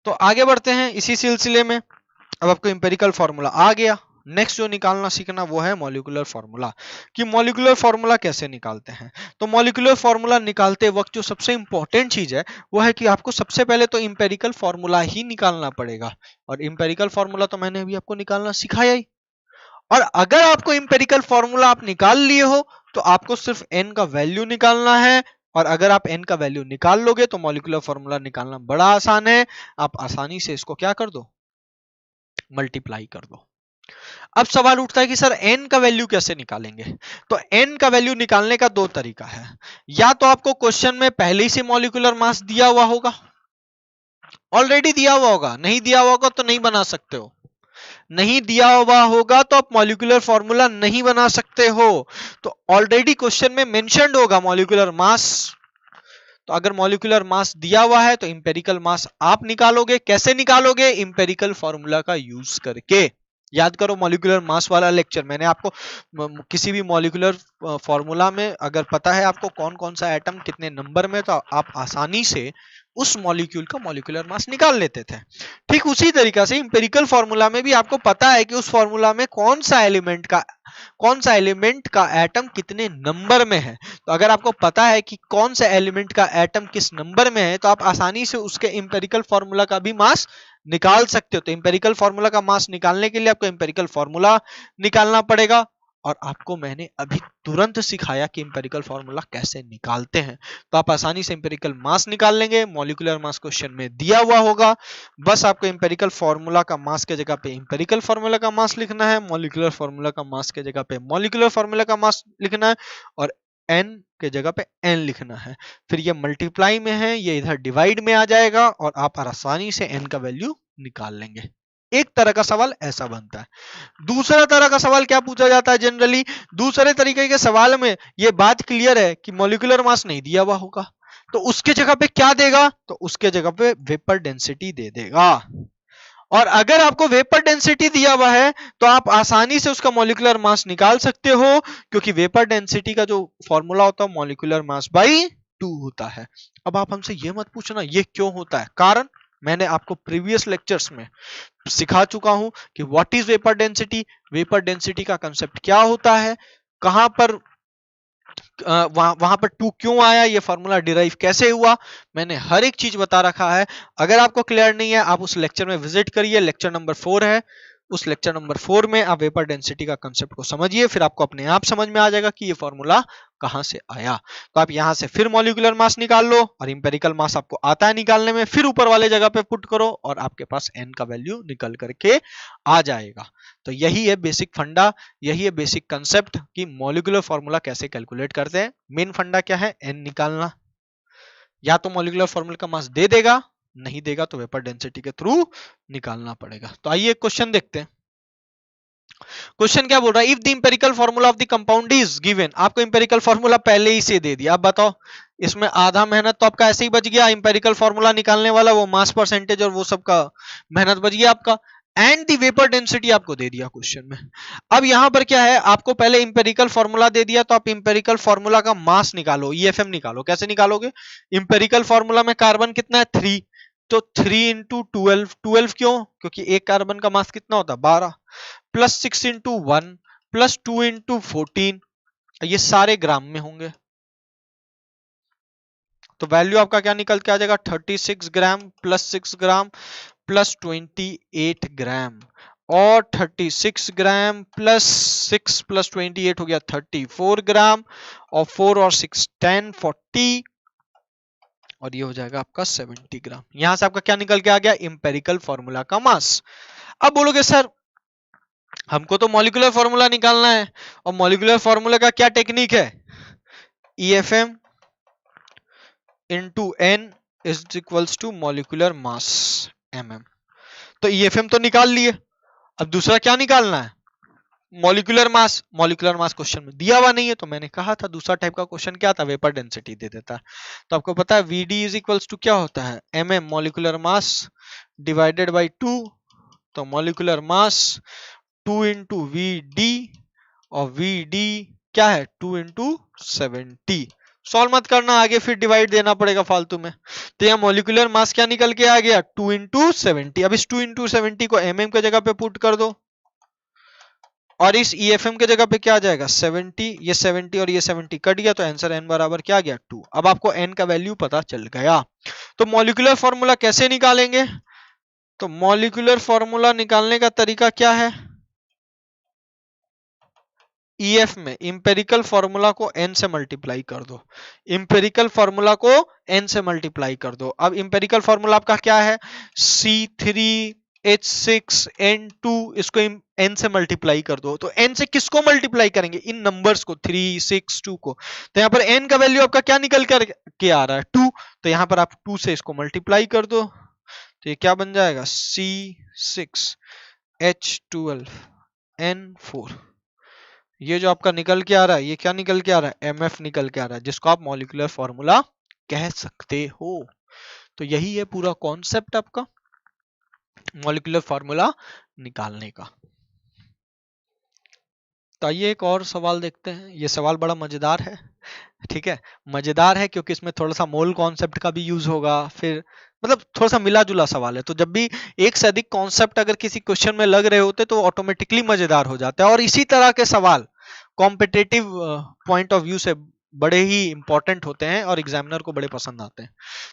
तो आगे बढ़ते हैं इसी सिलसिले में। अब आपको इंपेरिकल फॉर्मूला आ गया, नेक्स्ट जो निकालना सीखना वो है मॉलिक्यूलर फॉर्मूला, कि मॉलिक्यूलर फॉर्मूला कैसे निकालते हैं। तो मॉलिक्यूलर फॉर्मूला निकालते वक्त जो सबसे इंपॉर्टेंट चीज है वो है कि आपको सबसे पहले तो इंपेरिकल फॉर्मूला ही निकालना पड़ेगा। और इंपेरिकल फॉर्मूला तो मैंने अभी आपको निकालना सिखाया ही। और अगर आपको इंपेरिकल फॉर्मूला आप निकाल लिए हो तो आपको सिर्फ n का वैल्यू निकालना है। और अगर आप n का वैल्यू निकाल लोगे तो मॉलिक्यूलर फॉर्मूला निकालना बड़ा आसान है। आप आसानी से इसको क्या कर दो, मल्टीप्लाई कर दो। अब सवाल उठता है कि सर n का वैल्यू कैसे निकालेंगे। तो n का वैल्यू निकालने का दो तरीका है। या तो आपको क्वेश्चन में पहले ही से मॉलिक्यूलर मास दिया हुआ होगा, ऑलरेडी दिया हुआ होगा, नहीं दिया हुआ होगा तो नहीं बना सकते हो। नहीं दिया हुआ होगा तो आप मॉलिक्यूलर फॉर्मूला नहीं बना सकते हो। तो ऑलरेडी क्वेश्चन में मेंशन्ड होगा मॉलिक्यूलर मास। तो अगर मॉलिक्यूलर मास दिया हुआ है तो इंपेरिकल मास आप निकालोगे। कैसे निकालोगे? इंपेरिकल फॉर्मूला का यूज करके। याद करो मॉलिक्यूलर मास वाला लेक्चर मैंने आपको किसी भी मॉलिक्यूलर फॉर्मूला में अगर पता है आपको कौन कौन सा एटम कितने नंबर में, तो आप आसानी से उस मॉलिक्यूल का मॉलिक्यूलर मास निकाल लेते थे। ठीक उसी तरीका से इंपेरिकल फॉर्मूला में भी आपको पता है कि उस फॉर्मूला में कौन सा एलिमेंट का एटम कितने नंबर में है। तो अगर आपको पता है कि कौन सा एलिमेंट का एटम किस नंबर में है तो आप आसानी से उसके इंपेरिकल फॉर्मूला का भी मास निकाल सकते हो। तो इंपेरिकल फॉर्मूला का मास निकालने के लिए आपको इंपेरिकल फॉर्मूला निकालना पड़ेगा। और आपको मैंने अभी तुरंत सिखाया कि इंपेरिकल फॉर्मूला कैसे निकालते हैं। तो आप आसानी से इंपेरिकल मास निकाल लेंगे। मॉलिक्यूलर मास क्वेश्चन में दिया हुआ होगा, बस आपको इंपेरिकल फॉर्मूला का मास के जगह पे इंपेरिकल फॉर्मूला का मास लिखना है, मॉलिक्यूलर फॉर्मूला का मास के जगह पे मॉलिक्यूलर फॉर्मूला का मास लिखना है, और n के जगह पे n लिखना है। फिर ये मल्टीप्लाई में है, ये इधर डिवाइड में आ जाएगा और आप आसानी से n का वैल्यू निकाल लेंगे। एक तरह का सवाल ऐसा बनता है। दूसरा तरह का सवाल क्या पूछा जाता है जनरली? दूसरे तरीके के सवाल में ये बात क्लियर है कि मॉलिक्यूलर मास नहीं दिया हुआ होगा तो उसके जगह पे क्या देगा? तो उसके जगह पे वेपर डेंसिटी दे देगा। और अगर आपको वेपर डेंसिटी दिया हुआ है तो आप आसानी से उसका मॉलिक्यूलर मास निकाल सकते हो, क्योंकि वेपर डेंसिटी का जो फॉर्मूला होता है मॉलिक्यूलर मास बाई 2 होता है। अब आप हमसे ये मत पूछना ये क्यों होता है, कारण मैंने आपको प्रीवियस लेक्चर्स में सिखा चुका हूं कि what is vapour density, vapour density का कंसेप्ट क्या होता है, कहां पर वहां पर 2 क्यों आया, ये फॉर्मूला डिराइव कैसे हुआ, मैंने हर एक चीज बता रखा है। अगर आपको क्लियर नहीं है आप उस लेक्चर में विजिट करिए, लेक्चर नंबर 4 है। उस लेक्चर नंबर 4 में आप वेपर डेंसिटी का कंसेप्ट को समझिए, फिर आपको अपने आप समझ में आ जाएगा कि ये फॉर्मूला कहां से आया। तो आप यहां से फिर मॉलिक्यूलर मास निकाल लो और इंपेरिकल मास आपको आता है निकालने में, फिर ऊपर वाले जगह पे पुट करो और आपके पास n का वैल्यू निकल करके आ जाएगा। तो यही है बेसिक फंडा, यही है बेसिक कंसेप्ट कि मॉलिक्यूलर फॉर्मूला कैसे कैलकुलेट करते हैं। मेन फंडा क्या है? n निकालना। या तो मॉलिक्यूलर फॉर्मूला का मास दे देगा, नहीं देगा तो वेपर डेंसिटी के थ्रू निकालना पड़ेगा। तो आइए क्वेश्चन देखते हैं। क्वेश्चन क्या बोल रहा है? If the empirical formula of the compound is given, आपको इंपेरिकल फॉर्मूला पहले ही से दे दिया। अब बताओ, इसमें आधा मेहनत तो आपका ऐसे ही बच गया, इंपेरिकल फॉर्मूला निकालने वाला वो मास परसेंटेज और वो सब का मेहनत बच गया आपका, एंड द वेपर डेंसिटी आपको दे दिया क्वेश्चन में। अब यहां पर क्या है, आपको पहले इंपेरिकल फॉर्मूला दे दिया तो आप इंपेरिकल फॉर्मूला का मास निकालो, ईएफएम निकालो। कैसे निकालोगे? इंपेरिकल फॉर्मूला में कार्बन कितना है 3, तो 3 इंटू 12, 12 क्यों? क्योंकि एक कार्बन का मास कितना होता है 12, प्लस 6 इंटू 1 प्लस 2 इंटू 14, ये सारे ग्राम में होंगे। तो वैल्यू आपका क्या निकल के आ जाएगा 36 ग्राम प्लस 6 ग्राम प्लस 28 ग्राम, और 36 ग्राम प्लस 6 प्लस 28 हो गया 34 ग्राम, और 4 और 6 10 40, और ये हो जाएगा आपका 70 ग्राम। यहां से आपका क्या निकल के आ गया, इंपेरिकल फॉर्मूला का मास। अब बोलोगे सर हमको तो मॉलिक्यूलर फॉर्मूला निकालना है, और मॉलिक्यूलर फॉर्मूला का क्या टेक्निक है, EFM into n is equals to molecular mass mm। तो EFM तो निकाल लिए, अब दूसरा क्या निकालना है, molecular mass. Molecular mass question में दिया हुआ नहीं है, तो मैंने कहा था दूसरा टाइप का क्वेश्चन क्या था, वेपर डेंसिटी दे देता है। तो आपको पता है VD इज इक्वल्स टू क्या होता है, mm molecular mass divided by 2, तो मॉलिक्यूलर मास 2 इंटू VD, और VD क्या है 2 इंटू 70। सॉल्व मत करना, आगे फिर डिवाइड देना पड़ेगा फालतू में। तो यहाँ मॉलिक्यूलर मास क्या निकल के आ गया 2 इंटू 70। अब इस 2 इंटू 70 को mm के जगह पे पुट कर दो, और इस EFM के जगह पे क्या आ जाएगा 70, ये 70 और ये 70 कट गया, तो आंसर n बराबर क्या आ गया 2। अब आपको n का वैल्यू पता चल गया। तो मॉलिक्यूलर फॉर्मूला कैसे निकालेंगे, तो मॉलिक्यूलर फॉर्मूला निकालने का तरीका क्या है, EF में इंपेरिकल फॉर्मूला को n से मल्टीप्लाई कर दो, इंपेरिकल फॉर्मूला को n से मल्टीप्लाई कर दो। अब इंपेरिकल फॉर्मूला आपका क्या है, C3H6N2, इसको n से मल्टीप्लाई कर दो। तो n से किसको मल्टीप्लाई करेंगे, इन नंबर्स को 3 6 2 को। तो यहाँ पर n का वैल्यू आपका क्या निकल कर के आ रहा है 2, तो यहाँ पर आप 2 से इसको मल्टीप्लाई कर दो, तो ये क्या बन जाएगा C6H12N4। ये जो आपका निकल के आ रहा है, ये क्या निकल के आ रहा है, MF निकल के आ रहा है, जिसको आप मॉलिक्यूलर फॉर्मूला कह सकते हो। तो यही है पूरा कॉन्सेप्ट आपका मॉलिक्यूलर फॉर्मूला निकालने का। तो आइए एक और सवाल देखते हैं। ये सवाल बड़ा मजेदार है, ठीक है, मजेदार है क्योंकि इसमें थोड़ा सा मोल कॉन्सेप्ट का भी यूज होगा, फिर मतलब थोड़ा सा मिला जुला सवाल है। तो जब भी एक से अधिक कॉन्सेप्ट अगर किसी क्वेश्चन में लग रहे होते तो ऑटोमेटिकली मजेदार हो जाता है। और इसी तरह के सवाल कॉम्पिटिटिव पॉइंट ऑफ व्यू से बड़े ही इंपॉर्टेंट होते हैं और एग्जामिनर को बड़े पसंद आते हैं।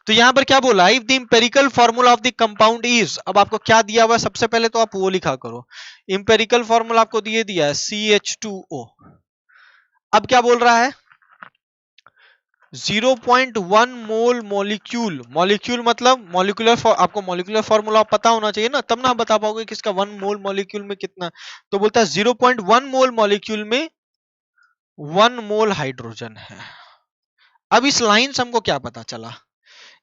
तो यहां पर क्या बोला, if the empirical formula of the compound is, अब आपको क्या दिया हुआ है, सबसे पहले तो आप वो लिखा करो, इंपेरिकल फॉर्मूला आपको दिया है CH2O। अब क्या बोल रहा है 0.1 मोल मॉलिक्यूल, मॉलिक्यूल मतलब मॉलिक्यूलर, आपको मॉलिक्यूलर फॉर्मूला पता होना चाहिए ना, तब ना आप बता पाओगे कि इसका 1 मोल मॉलिक्यूल में कितना। तो बोलता है 0.1 मोल मॉलिक्यूल में 1 मोल हाइड्रोजन है। अब इस लाइन से हमको क्या पता चला,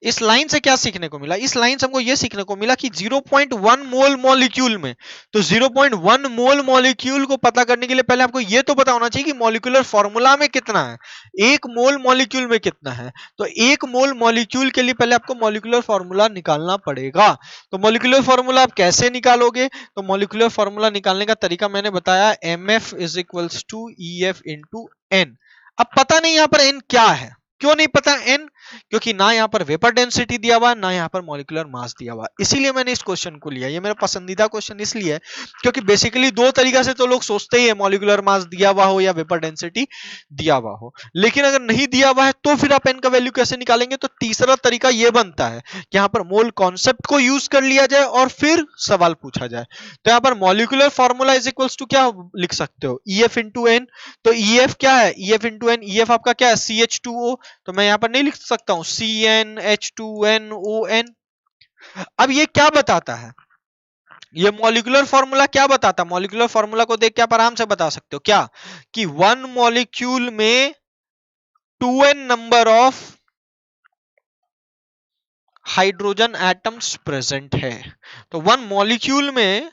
इस लाइन से क्या सीखने को मिला, इस लाइन से हमको यह सीखने को मिला कि 0.1 मोल मॉलिक्यूल में, तो 0.1 मोल मॉलिक्यूल को पता करने के लिए पहले आपको यह तो पता होना चाहिए कि मॉलिक्यूलर फॉर्मूला में कितना है, एक मोल मॉलिक्यूल में कितना है। तो एक मोल मॉलिक्यूल के लिए पहले आपको मॉलिक्यूलर फॉर्मूला निकालना पड़ेगा। तो मॉलिक्यूलर फॉर्मूला आप कैसे निकालोगे, तो मॉलिक्यूलर फॉर्मूला निकालने का तरीका मैंने बताया, MF is equals to EF into N। अब पता नहीं यहां पर N क्या है, क्यों नहीं पता N, क्योंकि ना यहां पर वेपर डेंसिटी दिया हुआ, ना यहां पर मॉलिक्यूलर मास दिया हुआ। इसीलिए मैंने इस क्वेश्चन को लिया, ये मेरा पसंदीदा क्वेश्चन इसलिए है क्योंकि बेसिकली दो तरीका से तो लोग सोचते ही है, मॉलिक्यूलर मास दिया हुआ हो या वेपर डेंसिटी दिया हुआ हो। लेकिन अगर नहीं दिया हुआ है तो फिर आप N का वैल्यू कैसे निकालेंगे, तो तीसरा तरीका यह बनता है कि यहां पर मोल कॉन्सेप्ट को यूज कर लिया जाए और फिर सवाल पूछा जाए। तो यहां पर molecular formula is equals to क्या लिख सकते हो, EF इंटू N। तो EF क्या है, EF इंटू N, EF आपका क्या है CH2O, तो मैं यहां पर नहीं लिख सकता हूं CnH2nOn। अब ये क्या बताता है, ये मॉलिक्यूलर फॉर्मूला क्या बताता है, मॉलिक्यूलर फॉर्मूला को देख के आप आराम से बता सकते हो क्या, कि 1 मॉलिक्यूल में 2n number of hydrogen atoms present है। तो 1 मॉलिक्यूल में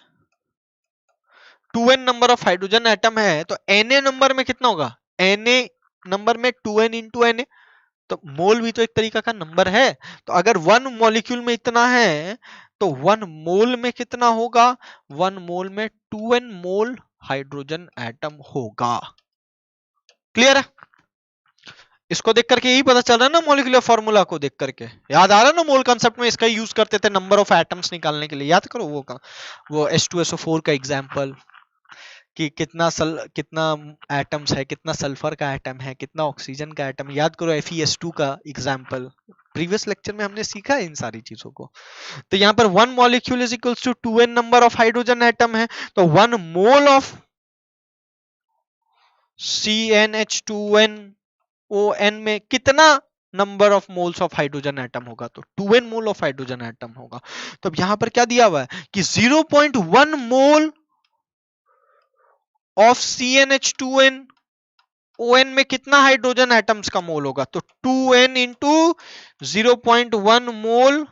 2n number of hydrogen atom है, तो Na नंबर में कितना होगा, Na नंबर में 2n इंटू Na, तो मोल भी तो एक तरीका का नंबर है। तो अगर 1 मॉलिक्यूल में इतना है तो 1 मोल में कितना होगा, 1 मोल में 2n मोल हाइड्रोजन एटम होगा। क्लियर है, इसको देख करके यही पता चल रहा है ना, मॉलिक्यूलर फॉर्मूला को देख करके याद आ रहा है ना, मोल कांसेप्ट में इसका यूज करते थे नंबर ऑफ एटम्स निकालने के लिए, याद करो वो H2SO4 का एग्जांपल, कि कितना एटम्स है, कितना सल्फर का एटम है, कितना ऑक्सीजन का एटम। याद करो FeS2 का एग्जाम्पल, प्रीवियस लेक्चर में हमने सीखा है इन सारी चीजों को। तो यहाँ पर 1 molecule is equals to 2n number of hydrogen atom है, तो 1 मोल ऑफ CnH2nOn में कितना number of moles of hydrogen atom होगा, तो 2n mole of hydrogen atom होगा। तो अब यहां पर क्या दिया हुआ है कि 0.1 मोल ऑफ CnH2nOn में कितना हाइड्रोजन एटम्स का मोल होगा, तो 2n इंटू 0.1 मोल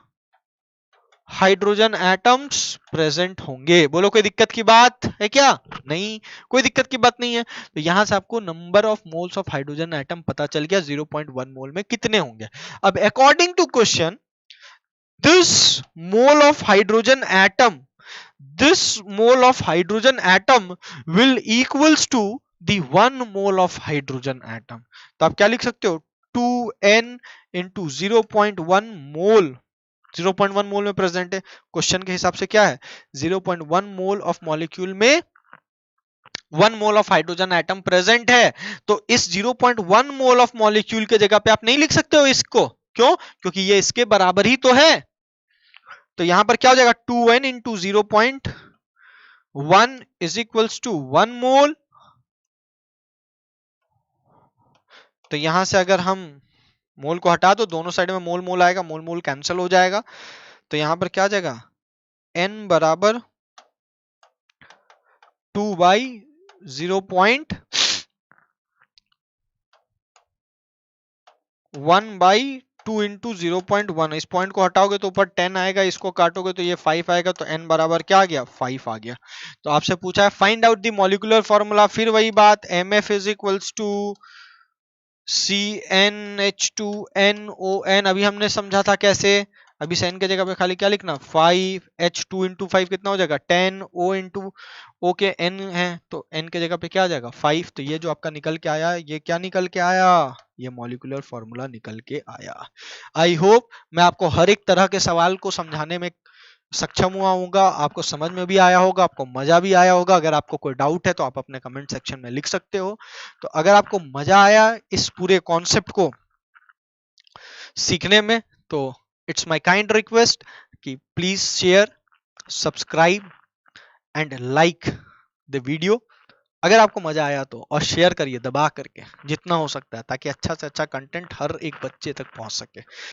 हाइड्रोजन एटम्स प्रेजेंट होंगे। बोलो कोई दिक्कत की बात है क्या? नहीं, कोई दिक्कत की बात नहीं है। तो यहां से आपको number of moles of hydrogen atom पता चल गया, 0.1 मोल में कितने होंगे। अब according to question, this mole of hydrogen atom, this mole of hydrogen atom will equals to the 1 mole of hydrogen atom। तो आप क्या लिख सकते हो, 2n into 0.1 मोल, 0.1 मोल में प्रेजेंट है। क्वेश्चन के हिसाब से क्या है, 0.1 मोल ऑफ मॉलिक्यूल में 1 mole of hydrogen atom present है। तो इस 0.1 मोल ऑफ मॉलिक्यूल के जगह पे आप नहीं लिख सकते हो इसको, क्यों? क्योंकि ये इसके बराबर ही तो है। तो यहां पर क्या हो जाएगा, 2n into 0.1 is equals to 1 mole. तो यहां से अगर हम मोल को हटा दो, दोनों साइड में मोल मोल आएगा, मोल मोल कैंसिल हो जाएगा। तो यहां पर क्या आ जाएगा, n बराबर 2 बाई 0.1 बाई 2 इंटू 0.1। इस पॉइंट को हटाओगे तो ऊपर 10 आएगा, इसको काटोगे तो ये 5 आएगा, तो n बराबर क्या आ गया, 5 आ गया। तो आपसे पूछा है find out the molecular formula, फिर वही बात, MF is equals to CnH2nOn। अभी हमने समझा था कैसे, अभी से n के जगह पे खाली क्या लिखना, 5H2 इंटू 5 कितना हो जाएगा 10, O इंटू O के n है, तो n के जगह पे क्या आ जाएगा 5। तो ये जो आपका निकल के आया, ये क्या निकल के आया, ये मॉलिक्यूलर फॉर्मूला निकल के आया। आई होप मैं आपको हर एक तरह के सवाल को समझाने में सक्षम हुआ होगा, आपको समझ में भी आया होगा, आपको मजा भी आया होगा। अगर आपको कोई डाउट है तो आप अपने कमेंट सेक्शन में लिख सकते हो। तो अगर आपको मजा आया इस पूरे कॉन्सेप्ट को सीखने में, तो इट्स माय काइंड रिक्वेस्ट कि please share, subscribe and like the video. अगर आपको मजा आया तो, और शेयर करिए दबा करके जितना हो सकता है, ताकि अच्छा से अच्छा कंटेंट हर एक बच्चे तक पहुंच सके।